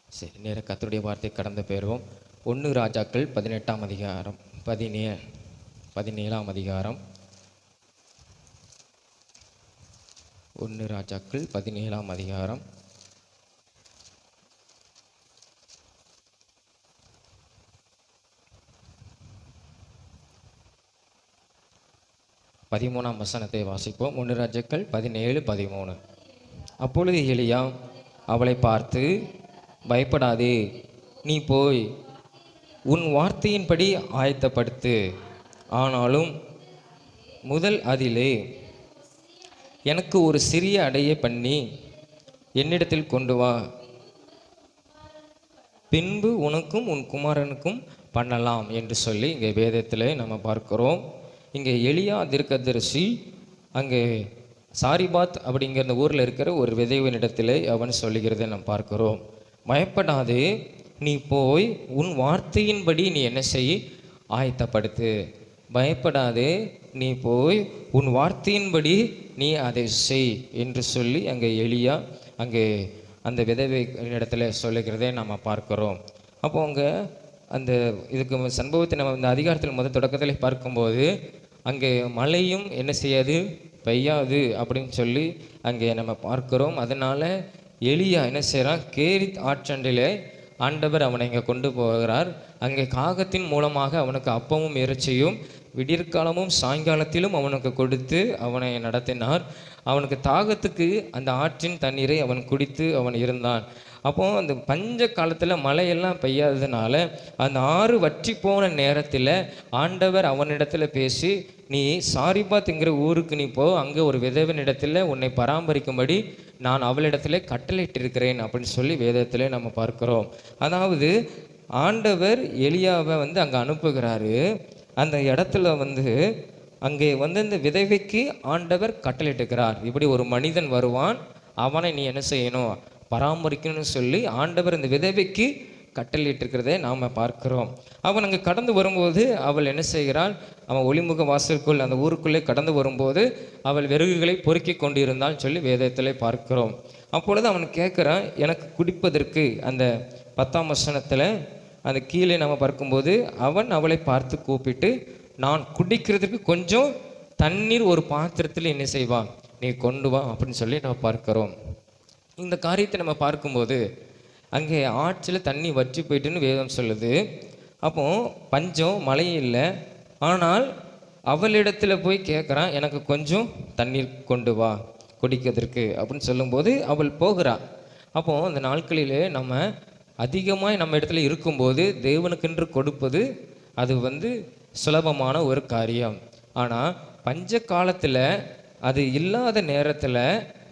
சரி, நேர கர்த்தருடைய வார்த்தை கடந்து போயிடுவோம். 1 ராஜாக்கள் 18ஆம் அதிகாரம் 17ஆம் அதிகாரம் 1 ராஜாக்கள் 17ஆம் அதிகாரம் 13ஆம் வசனத்தை வாசிப்போம். 1 ராஜாக்கள் 17:13. அப்பொழுது எலியா அவளை பார்த்து, பயப்படாதே, நீ போய் உன் வார்த்தையின்படி ஆயத்தப்படுத்து. ஆனாலும் முதல் அதிலே எனக்கு ஒரு சிறிய அடையை பண்ணி என்னிடத்தில் கொண்டு வா, பின்பு உனக்கும் உன் குமாரனுக்கும் பண்ணலாம் என்று சொல்லி இங்கே வேதத்தில் நம்ம பார்க்கிறோம். இங்கே எலியா தீர்க்கதரிசி அங்கே சாரிபாத் அப்படிங்கிற அந்த ஊரில் இருக்கிற ஒரு விதைவனிடத்தில் அவன் சொல்லுகிறதை நாம் பார்க்கிறோம். பயப்படாதே, நீ போய் உன் வார்த்தையின்படி நீ என்ன செய், ஆயத்தப்படுத்து. பயப்படாதே, நீ போய் உன் வார்த்தையின்படி நீ அதை செய் என்று சொல்லி அங்கே எலியா அங்கே அந்த விதவை இடத்துல சொல்லுகிறதே நாம் பார்க்கிறோம். அப்போ அங்கே அந்த இதுக்கு சம்பவத்தை நம்ம இந்த அதிகாரத்தில் முதல் தொடக்கத்தில் பார்க்கும்போது அங்கே மழையும் என்ன செய்யாது, பெய்யாது அப்படின்னு சொல்லி அங்கே நம்ம பார்க்கிறோம். அதனால் எலியா என்ன செய்கிறான், கேரித் ஆற்றண்டிலே ஆண்டவர் அவனை இங்கே கொண்டு போகிறார். அங்கே காகத்தின் மூலமாக அவனுக்கு அப்பமும் இறைச்சியும் விடியற்காலமும் சாயங்காலத்திலும் அவனுக்கு கொடுத்து அவனை நடத்தினார். அவனுக்கு தாகத்துக்கு அந்த ஆற்றின் தண்ணீரை அவன் குடித்து அவன் இருந்தான். அப்போது அந்த பஞ்ச காலத்தில் மழையெல்லாம் பெய்யாததுனால அந்த ஆறு வற்றி போன நேரத்தில் ஆண்டவர் அவனிடத்தில் பேசி, நீ சாரிபாத்ங்கிற ஊருக்கு நீ போ, அங்கே ஒரு விதவனிடத்தில் உன்னை பராமரிக்கும்படி நான் அவளிடத்தில் கட்டளையிட்டிருக்கிறேன் அப்படின்னு சொல்லி வேதத்தில் நம்ம பார்க்குறோம். அதாவது ஆண்டவர் எலியாவை அங்கே அனுப்புகிறாரு. அந்த இடத்துல அங்கே இந்த விதவைக்கு ஆண்டவர் கட்டளையிட்டுக்கிறார். இப்படி ஒரு மனிதன் வருவான், அவனை நீ என்ன செய்யணும், பராமரிக்கணும்னு சொல்லி ஆண்டவர் இந்த விதவைக்கு கட்டளையிட்டிருக்கிறதை நாம் பார்க்கிறோம். அவன் அங்கே கடந்து வரும்போது அவள் என்ன செய்கிறாள், அவன் ஒளிமுக வாசலுக்குள் அந்த ஊருக்குள்ளே கடந்து வரும்போது அவள் விறகுகளை பொறுக்கி கொண்டிருந்தாள் சொல்லி வேதத்திலே பார்க்கிறோம். அப்பொழுது அவன் கேட்குறான், எனக்கு குடிப்பதற்கு அந்த 10ஆம் வசனத்தில் அந்த கீழே நம்ம பார்க்கும்போது அவன் அவளை பார்த்து கூப்பிட்டு, நான் குடிக்கிறதுக்கு கொஞ்சம் தண்ணீர் ஒரு பாத்திரத்தில் என்ன செய்வான், நீ கொண்டு வா அப்படின்னு சொல்லி நம்ம பார்க்கிறோம். இந்த காரியத்தை நம்ம பார்க்கும்போது அங்கே ஆற்றில் தண்ணி வற்றி போயிட்டுன்னு வேதம் சொல்லுது. அப்போ பஞ்சம், மழை இல்லை. ஆனால் அவளிடத்தில் போய் கேட்குறான், எனக்கு கொஞ்சம் தண்ணீர் கொண்டு வா குடிக்கிறதுக்கு அப்படின்னு சொல்லும்போது அவள் போகிறாள். அப்போ அந்த நாட்களிலே நம்ம அதிகமாக நம்ம இடத்துல இருக்கும்போது தேவனுக்கென்று கொடுப்பது அது சுலபமான ஒரு காரியம். ஆனால் பஞ்ச காலத்தில் அது இல்லாத நேரத்தில்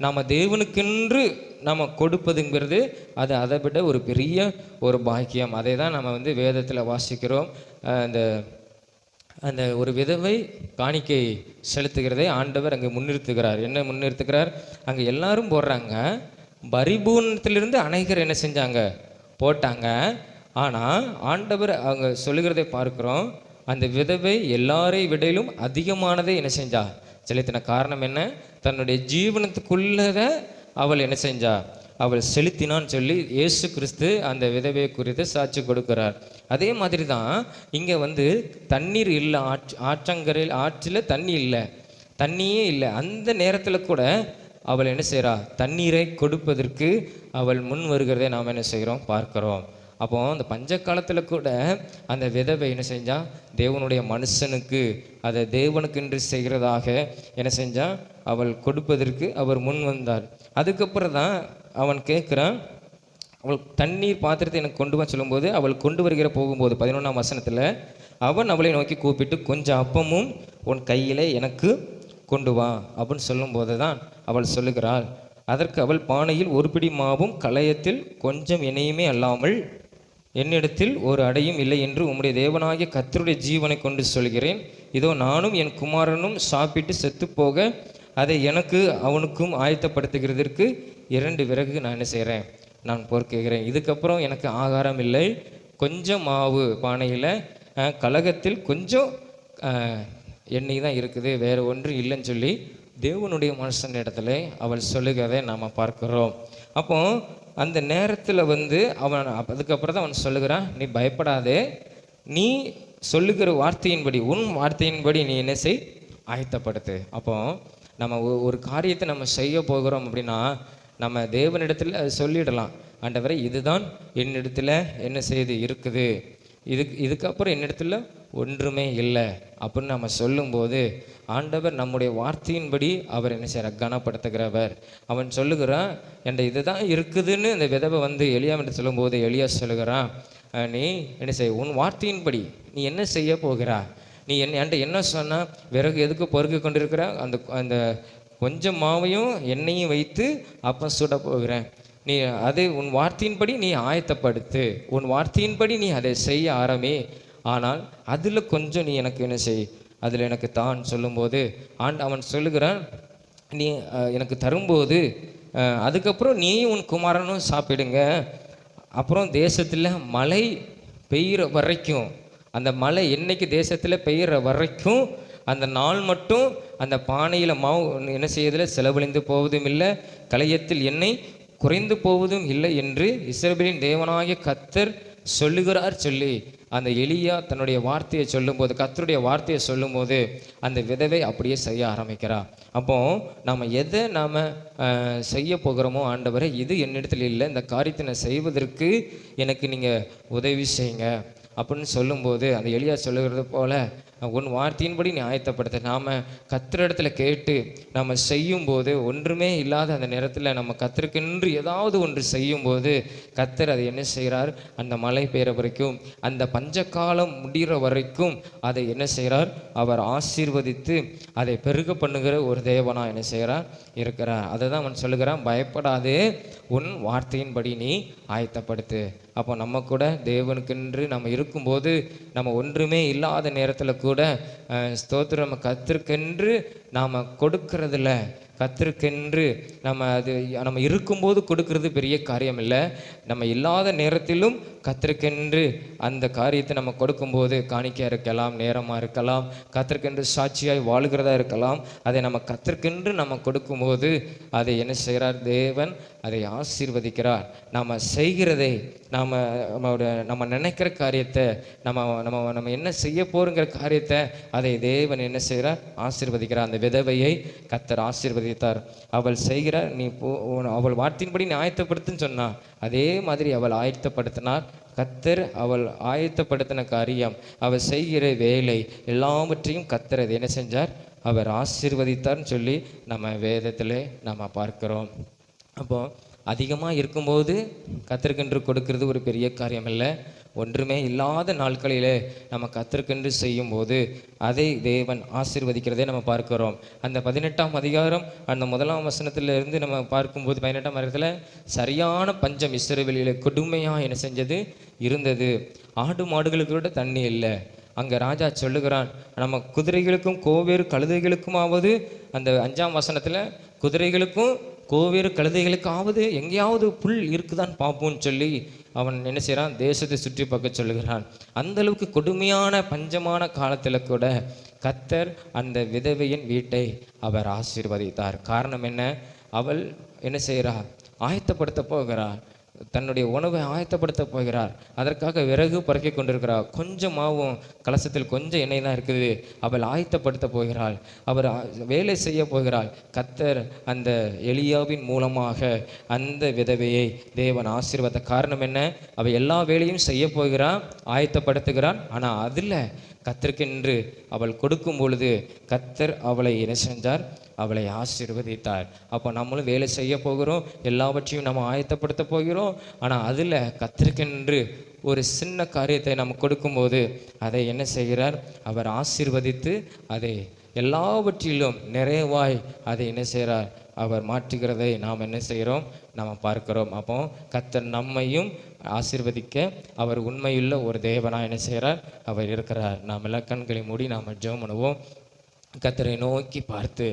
நாம் தேவனுக்கென்று நம்ம கொடுப்பதுங்கிறது அது அதை விட ஒரு பெரிய ஒரு பாக்கியம். அதை தான் நம்ம வேதத்தில் வாசிக்கிறோம். அந்த ஒரு விதவை காணிக்கை செலுத்துகிறதை ஆண்டவர் அங்கே முன்னிறுத்துகிறார். என்ன முன்னிறுத்துகிறார், அங்கே எல்லாரும் போடுறாங்க, பரிபூர்ணத்திலிருந்து அநேகர் என்ன செஞ்சாங்க, போட்டாங்க. ஆனால் ஆண்டவர் அவங்க சொல்லுகிறதை பார்க்குறோம், அந்த விதவை எல்லாரை விடையிலும் அதிகமானதை என்ன செஞ்சா, செலுத்தின. காரணம் என்ன, தன்னுடைய ஜீவனத்துக்குள்ளதை அவள் என்ன செஞ்சா, அவள் செலுத்தினான்னு சொல்லி இயேசு கிறிஸ்து அந்த விதவையை குறித்து சாட்சி கொடுக்கிறார். அதே மாதிரி தான் இங்கே தண்ணீர் இல்லை, ஆற்றங்கரையில் ஆற்றில் தண்ணி இல்லை, தண்ணியே இல்லை. அந்த நேரத்தில் கூட அவள் என்ன செய்கிறா, தண்ணீரை கொடுப்பதற்கு அவள் முன் வருகிறதை நாம் என்ன செய்கிறோம், பார்க்கிறோம். அப்போ அந்த பஞ்ச காலத்தில் கூட அந்த விதவை என்ன செஞ்சா, தேவனுடைய மனுஷனுக்கு அதை தேவனுக்கென்று செய்கிறதாக என்ன செஞ்சா, அவள் கொடுப்பதற்கு அவர் முன் வந்தார். அதுக்கப்புறம் தான் அவன் கேட்குறான், அவள் தண்ணீர் பாத்திரத்தை எனக்கு கொண்டு வா சொல்லும்போது அவள் கொண்டு வருகிற போகும்போது 11ஆம் வசனத்தில் அவன் அவளை நோக்கி கூப்பிட்டு, கொஞ்சம் அப்பமும் உன் கையில் எனக்கு கொண்டு வா அப்படின்னு சொல்லும்போது தான் அவள் சொல்லுகிறாள். அதற்கு அவள், பானையில் ஒரு பிடி மாவும் கலயத்தில் கொஞ்சம் எண்ணெயுமே அல்லாமல் என்னிடத்தில் ஒரு அடையும் இல்லை என்று உம்முடைய தேவனாகிய கர்த்தருடைய ஜீவனை கொண்டு சொல்கிறேன். இதோ நானும் என் குமாரனும் சாப்பிட்டு செத்து போக அதை எனக்கு அவனுக்கும் ஆயத்தப்படுத்துகிறதற்கு 2 விறகு நான் என்ன செய்கிறேன், நான் பொறுக்குகிறேன். இதுக்கப்புறம் எனக்கு ஆகாரம் இல்லை, கொஞ்சம் மாவு பானையில், கலகத்தில் கொஞ்சம் எண்ணெய் தான் இருக்குது, வேறு ஒன்று இல்லைன்னு சொல்லி தேவனுடைய மனுஷன் இடத்துல அவள் சொல்லுகிறதை நாம் பார்க்கிறோம். அப்போ அந்த நேரத்தில் அவன் அதுக்கப்புறம் தான் அவன் சொல்லுகிறான், நீ பயப்படாதே, நீ சொல்லுகிற வார்த்தையின்படி, உன் வார்த்தையின்படி நீ என்ன செய், ஆயத்தப்படுத்து. அப்போ நம்ம ஒரு காரியத்தை நம்ம செய்ய போகிறோம் அப்படின்னா நம்ம தேவனிடத்தில் சொல்லிடலாம், ஆண்டவரே இதுதான் என்னிடத்தில் என்ன செய்து இருக்குது, இதுக்கப்புறம் என்னிடத்துல ஒன்றுமே இல்லை அப்படின்னு நம்ம சொல்லும்போது ஆண்டவர் நம்முடைய வார்த்தையின்படி அவர் என்ன செய்கிறார், கனப்படுத்துகிறவர். அவன் சொல்லுகிறான், என்ற இதுதான் இருக்குதுன்னு இந்த விதவை எலியாவிட்ட சொல்லும்போது எலியா சொல்லுகிறான், நீ என்ன செய்ய, உன் வார்த்தையின்படி நீ என்ன செய்ய போகிறா, நீ என்கிட்ட என்ன சொன்னால், விறகு எதுக்கு பொறுக்கி கொண்டிருக்கிற, அந்த கொஞ்சம் மாவையும் எண்ணெயும் வைத்து அப்பம் சுட போகிறேன், நீ அதை உன் வார்த்தையின்படி நீ ஆயத்தப்படுத்து, உன் வார்த்தையின்படி நீ அதை செய்ய ஆரம்பி, ஆனால் அதில் கொஞ்சம் நீ எனக்கு என்ன செய், அதில் எனக்கு தான் சொல்லும்போது அவன் சொல்லுகிறான், நீ எனக்கு தரும்போது அதுக்கப்புறம் நீயும் உன் குமாரனும் சாப்பிடுங்க, அப்புறம் தேசத்தில் மழை பெய்கிற வரைக்கும், அந்த மழை என்னைக்கு தேசத்தில் பெய்கிற வரைக்கும் அந்த நாள் மட்டும் அந்த பானையில் மாவு என்ன செய்யறதில் செலவழிந்து போவதும் இல்லை, கலயத்தில் எண்ணெய் குறைந்து போவதும் இல்லை என்று இஸ்ரவேலின் தேவனாகிய கர்த்தர் சொல்லுகிறார் சொல்லி அந்த எலியா தன்னுடைய வார்த்தையை சொல்லும்போது, கர்த்தருடைய வார்த்தையை சொல்லும்போது அந்த விதவை அப்படியே செய்ய ஆரம்பிக்கிறார். அப்போ நாம் எதை நாம் செய்ய போகிறோமோ, ஆண்டவரே இது என்னிடத்தில் இல்லை, இந்த காரியத்தை நான் செய்வதற்கு எனக்கு நீங்கள் உதவி செய்யுங்க அப்படின்னு சொல்லும்போது அந்த எலியா சொல்லுகிறது போல உன் வார்த்தையின்படி நீ ஆயத்தப்படுத்த, நாம் கர்த்தரிடத்துல கேட்டு நம்ம செய்யும்போது ஒன்றுமே இல்லாத அந்த நேரத்தில் நம்ம கர்த்தருக்கென்று ஏதாவது ஒன்று செய்யும்போது கர்த்தர் அதை என்ன செய்கிறார், அந்த மழை பெய்கிற வரைக்கும், அந்த பஞ்சகாலம் முடிகிற வரைக்கும் அதை என்ன செய்கிறார், அவர் ஆசீர்வதித்து அதை பெருக பண்ணுகிற ஒரு தேவனாக என்ன செய்கிறார், இருக்கிறார். அதை தான் அவன் சொல்லுகிறான், பயப்படாதே, உன் வார்த்தையின்படி நீ ஆயத்தப்படுத்து. அப்போ நம்ம கூட தேவனுக்கென்று நம்ம இருக்கும்போது, நம்ம ஒன்றுமே இல்லாத நேரத்தில் கூட ஸ்தோத்திரம் கர்த்தருக்கென்று நாம் கொடுக்கறதில்ல. கர்த்தருக்கென்று நம்ம இருக்கும்போது கொடுக்கறது பெரிய காரியம் இல்லை. நம்ம இல்லாத நேரத்திலும் கர்த்தருக்கென்று அந்த காரியத்தை நம்ம கொடுக்கும்போது, காணிக்கையாக இருக்கலாம், நேரமாக இருக்கலாம், கர்த்தருக்கென்று சாட்சியாய் வாழ்கிறதா இருக்கலாம், அதை நம்ம கர்த்தருக்கென்று நம்ம கொடுக்கும்போது அதை என்ன செய்கிறார்? தேவன் அதை ஆசீர்வதிக்கிறார். நம்ம செய்கிறதை நம்ம நினைக்கிற காரியத்தை நம்ம என்ன செய்ய போகிறோங்கிற காரியத்தை அதை தேவன் என்ன செய்கிறார்? ஆசீர்வதிக்கிறார். அந்த விதவையை கர்த்தர் ஆசீர்வதித்தார். அவள் செய்கிறார், நீ அவள் வார்த்தையின்படி நீ ஆயத்தப்படுத்துன்னு சொன்னா, அதே மாதிரி அவள் ஆயத்தப்படுத்தினார். கர்த்தர் அவள் ஆயத்தப்படுத்தின காரியம், அவள் செய்கிற வேலை எல்லாவற்றையும் கர்த்தர் அதை என்ன செஞ்சார்? அவர் ஆசீர்வதித்தார்னு சொல்லி நம்ம வேதத்தில் நம்ம பார்க்கிறோம். அப்போ அதிகமாக இருக்கும்போது கர்த்தருக்கென்று கொடுக்கறது ஒரு பெரிய காரியம் இல்லை. ஒன்றுமே இல்லாத நாட்களிலே நம்ம கர்த்தருக்கென்று செய்யும்போது அதை தேவன் ஆசீர்வதிக்கிறதே நம்ம பார்க்கிறோம். அந்த 18ஆம் அதிகாரம் அந்த 1ஆம் வசனத்திலிருந்து நம்ம பார்க்கும்போது 18ஆம் அதிகாரத்தில் சரியான பஞ்சம் இஸ்ரவேலிலே கொடுமையாக என்ன செஞ்சது இருந்தது. ஆடு மாடுகளுக்கு கூட தண்ணி இல்லை. அங்கே ராஜா சொல்லுகிறான், நம்ம குதிரைகளுக்கும் கோவேறு கழுதைகளுக்குமாவது, அந்த 5ஆம் வசனத்தில் குதிரைகளுக்கும் கோவேறு கழுதைகளுக்காவது எங்கேயாவது புல் இருக்குதான் பார்ப்போன்னு சொல்லி அவன் என்ன செய்கிறான்? தேசத்தை சுற்றி பார்க்க சொல்லுகிறான். அந்த அளவுக்கு கொடுமையான பஞ்சமான காலத்தில் கூட கர்த்தர் அந்த விதவையின் வீட்டை அவர் ஆசீர்வதித்தார். காரணம் என்ன? அவள் என்ன செய்கிறார்? ஆயத்தப்படுத்த போகிறார். தன்னுடைய உணவை ஆயத்தப்படுத்த போகிறார். அதற்காக விறகு பறக்கி கொண்டிருக்கிறார். கொஞ்சம் மாவும் கலசத்தில் கொஞ்சம் எண்ணெய் தான் இருக்குது. அவள் ஆயத்தப்படுத்த போகிறாள். அவர் வேலை செய்ய போகிறாள். கர்த்தர் அந்த எலியாவின் மூலமாக அந்த விதவையை தேவன் ஆசீர்வதித்த காரணம் என்ன? அவள் எல்லா வேலையும் செய்ய போகிறாள், ஆயத்தப்படுத்துகிறாள். ஆனால் அதில் கர்த்தருக்கென்று அவள் கொடுக்கும் பொழுது கர்த்தர் அவளை என்ன செஞ்சார்? அவளை ஆசீர்வதித்தார். அப்போ நம்மளும் வேலை செய்ய போகிறோம், எல்லாவற்றையும் நம்ம ஆயத்தப்படுத்த போகிறோம். ஆனால் அதில் கர்த்தருக்கென்று ஒரு சின்ன காரியத்தை நம்ம கொடுக்கும்போது அதை என்ன செய்கிறார்? அவர் ஆசீர்வதித்து அதை எல்லாவற்றிலும் நிறைவாய் அதை என்ன செய்கிறார்? அவர் மாற்றுகிறதை நாம் என்ன செய்கிறோம்? நாம் பார்க்கிறோம். அப்போ கர்த்தர் நம்மையும் ஆசீர்வதிக்க அவர் உண்மையுள்ள ஒரு தேவனாக என்ன செய்கிறார்? அவர் இருக்கிறார். நாம் எல்லாம் கண்களை மூடி நாம் ஜெபம் பண்ணுவோம். கர்த்தரை நோக்கி பார்த்து,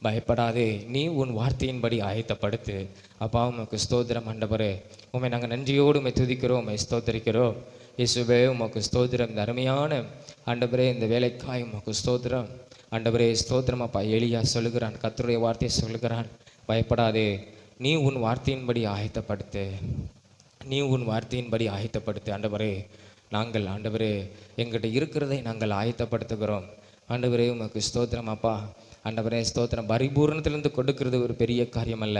பயப்படாதே, நீ உன் வார்த்தையின்படி ஆயத்தப்படுத்து. அப்பா, உமக்கு ஸ்தோத்திரம் ஆண்டவரே. உண்மை நாங்கள் நன்றியோடு உண்மை துதிக்கிறோம், உண்மை ஸ்தோத்திரிக்கிறோம். இயேசுவே உமக்கு ஸ்தோத்திரம். இந்த அருமையான ஆண்டவரே இந்த வேலைக்காய் உமக்கு ஸ்தோத்திரம் ஆண்டவரே. ஸ்தோத்திரம் அப்பா. எலியா சொல்லுகிறான், கர்த்தருடைய வார்த்தையை சொல்லுகிறான், பயப்படாதே, நீ உன் வார்த்தையின்படி ஆயத்தப்படுத்து, நீ உன் வார்த்தையின்படி ஆயத்தப்படுத்து. ஆண்டவரே, நாங்கள் ஆண்டவரே எங்கிட்ட இருக்கிறதை நாங்கள் ஆயத்தப்படுத்துகிறோம். ஆண்டவரே உமக்கு ஸ்தோத்திரம் அப்பா. ஆண்டவரே ஸ்தோத்திரம். பரிபூர்ணத்திலிருந்து கொடுக்கறது ஒரு பெரிய காரியம் அல்ல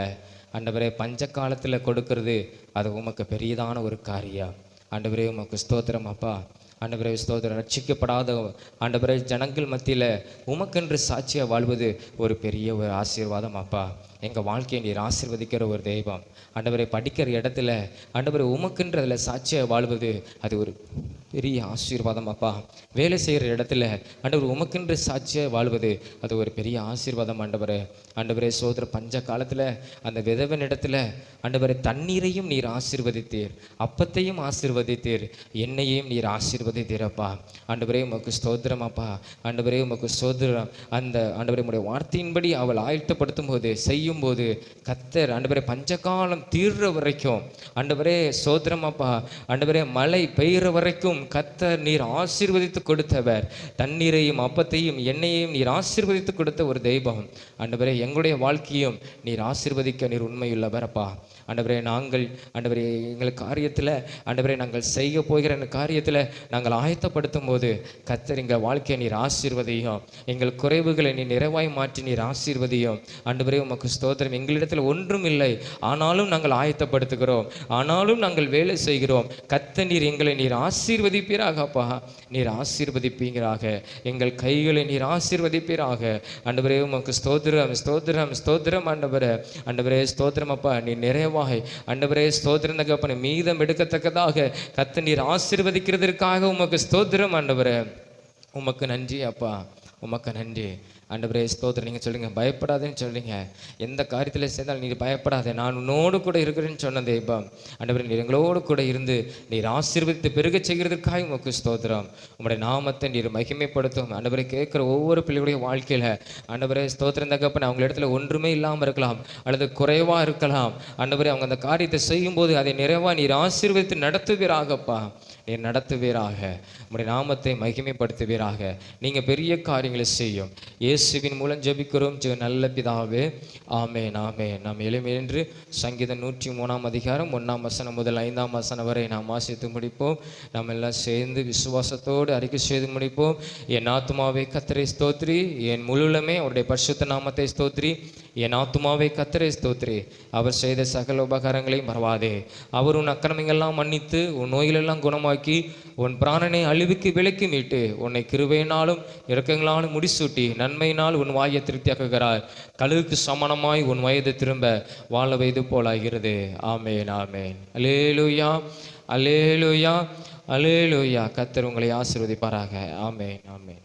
ஆண்டவரே. பஞ்ச காலத்தில் கொடுக்கறது அது உமக்கு பெரியதான ஒரு காரியம். ஆண்டவரே உமக்கு ஸ்தோத்திரம் அப்பா. ஆண்டவரே ஸ்தோத்திரம். ரட்சிக்கப்படாத ஆண்டவரே ஜனங்கள் மத்தியில் உமக்கென்று சாட்சியாக வாழ்வது ஒரு பெரிய ஒரு ஆசீர்வாதம் அப்பா. எங்கள் வாழ்க்கையை நீர் ஆசீர்வதிக்கிற ஒரு தெய்வம் ஆண்டவரை. படிக்கிற இடத்துல ஆண்டவரை உமக்கென்று அதில் சாட்சியாக வாழ்வது அது ஒரு பெரிய ஆசீர்வாதம் அப்பா. வேலை செய்கிற இடத்துல ஆண்டவர் உமக்கென்று சாட்சியாக வாழ்வது அது ஒரு பெரிய ஆசீர்வாதம் ஆண்டவரே. ஆண்டவரே சோதர பஞ்ச காலத்தில் அந்த விதவன் இடத்துல ஆண்டவரை தண்ணீரையும் நீர் ஆசீர்வதித்தீர், அப்பத்தையும் ஆசீர்வதித்தீர், எண்ணெயையும் நீர் ஆசீர்வதித்தீரப்பா. ஆண்டவரே உமக்கு ஸ்தோத்திரம் அப்பா. ஆண்டவரே உமக்கு ஸ்தோத்திரம். அந்த ஆண்டவரே உடைய வார்த்தையின்படி அவள் ஆயத்தப்படுத்தும் போது செய்யும் போது கர்த்தர் ஆண்டவரே பஞ்சகாலம் தீர்ற வரைக்கும் ஆண்டவரே ஸ்தோத்திரம் அப்பா. ஆண்டவரே மழை பெய்கிற வரைக்கும் கர்த்தர் நீர் ஆசீர்வதித்து கொடுத்தவர். தண்ணீரையும் அப்பத்தையும் எண்ணெயையும் நீர் ஆசீர்வதித்து கொடுத்த ஒரு தெய்வம் ஆண்டவரே. எங்களுடைய வாழ்க்கையும் நீர் ஆசீர்வதிக்க நீர் உண்மையுள்ளவர் அப்பா. ஆண்டவரே நாங்கள் ஆண்டவரே எங்கள் காரியத்தில் ஆண்டவரே நாங்கள் செய்ய போகிற காரியத்தில் நாங்கள் ஆயத்தப்படுத்தும் போது கர்த்தர் எங்கள் வாழ்க்கையை நீர் ஆசீர்வதியும், எங்கள் குறைவுகளை நீர் நிறைவாய் மாற்றி நீர் ஆசீர்வதியும். ஆண்டவரே உமக்கு ஸ்தோத்திரம். எங்களிடத்தில் ஒன்றும் இல்லை, ஆனாலும் நாங்கள் ஆயத்தப்படுத்துகிறோம், ஆனாலும் நாங்கள் வேலை செய்கிறோம். கர்த்தர் நீர் எங்களை நீர் ஆசீர்வதிப்பீராகப்பா. நீர் ஆசீர்வதிப்பீராக, எங்கள் கைகளை நீர் ஆசீர்வதிப்பீராக. ஆண்டவரே உமக்கு ஸ்தோத்திரம் ஸ்தோத்திரம் ஸ்தோத்திரம் ஆண்டவரே. ஆண்டவரே ஸ்தோத்திரம் அப்பா. நீ நிறைவாய் ஆண்டவரே ஸ்தோத்திரம் தகப்பனே மீதம் எடுக்கத்தக்கதாக கர்த்தர் நீர் ஆசீர்வதிக்கிறதற்காக உமக்கு ஸ்தோத்திரம் ஆண்டவரே. உமக்கு நன்றி அப்பா, உமக்கு நன்றி. ஆண்டவரே ஸ்தோத்திரம். நீங்கள் சொல்லுங்க, பயப்படாதேன்னு சொல்றீங்க. எந்த காரியத்தில் சேர்ந்தாலும் நீர் பயப்படாதே, நான் உன்னோடு கூட இருக்கிறேன்னு சொன்ன தெய்வம். ஆண்டவரே நீர் எங்களோடு கூட இருந்து நீர் ஆசீர்வதித்து பெருக செய்கிறதுக்காக உமக்கு ஸ்தோத்திரம். உங்களுடைய நாமத்தை நீர் மகிமைப்படுத்தும். ஆண்டவரை கேட்குற ஒவ்வொரு பிள்ளைகளுடைய வாழ்க்கையில் ஆண்டவரே ஸ்தோத்திரம் தகப்பன், அவங்க இடத்துல ஒன்றுமே இல்லாமல் இருக்கலாம் அல்லது குறைவாக இருக்கலாம். ஆண்டவரே அவங்க அந்த காரியத்தை செய்யும்போது அதை நிறைவாக நீர் ஆசீர்வதித்து நடத்துவீராகப்பா. நீர் நடத்துவீராக, உம்முடைய நாமத்தை மகிமைப்படுத்துவீராக. நீங்கள் பெரிய காரியங்களை செய்யும். இயேசுவின் மூலம் ஜெபிக்கிறோம் நல்ல பிதாவே, ஆமென் ஆமென். நாம் எளிமையென்று சங்கீதம் 103 அதிகாரம் 1 வசனம் முதல் 5 வசனம் வரை நாம் வாசித்து முடிப்போம். நாம் எல்லாம் சேர்ந்து விசுவாசத்தோடு அறிக்கை செய்து முடிப்போம். என் ஆத்துமாவே கர்த்தரை ஸ்தோத்திரி, என் முழுலமே அவருடைய பரிசுத்த நாமத்தை ஸ்தோத்திரி. என் ஆத்துமாவே கர்த்தரை ஸ்தோத்திரி, அவர் செய்த சகல உபகாரங்களையும் மறவாதே. அவர் உன் அக்கிரமங்கள்லாம் மன்னித்து உன் நோய்களெல்லாம் குணமாக்கி உன் பிராணனை அழிவுக்கு விலக்கி மீட்டு உன்னை கிருபையினாலும் இரக்கங்களாலும் முடிசூட்டி நன்மையினால் உன் வாயை திருப்தியாக்குகிறார். கழுகுக்கு சமானமாய் உன் வயது திரும்ப வாழ வைது போலாகிறது. ஆமேன் ஆமேன். அல்லேலூயா அல்லேலூயா அல்லேலூயா. கர்த்தர் உங்களை ஆசீர்வதிப்பாராக. ஆமேன் ஆமேன்.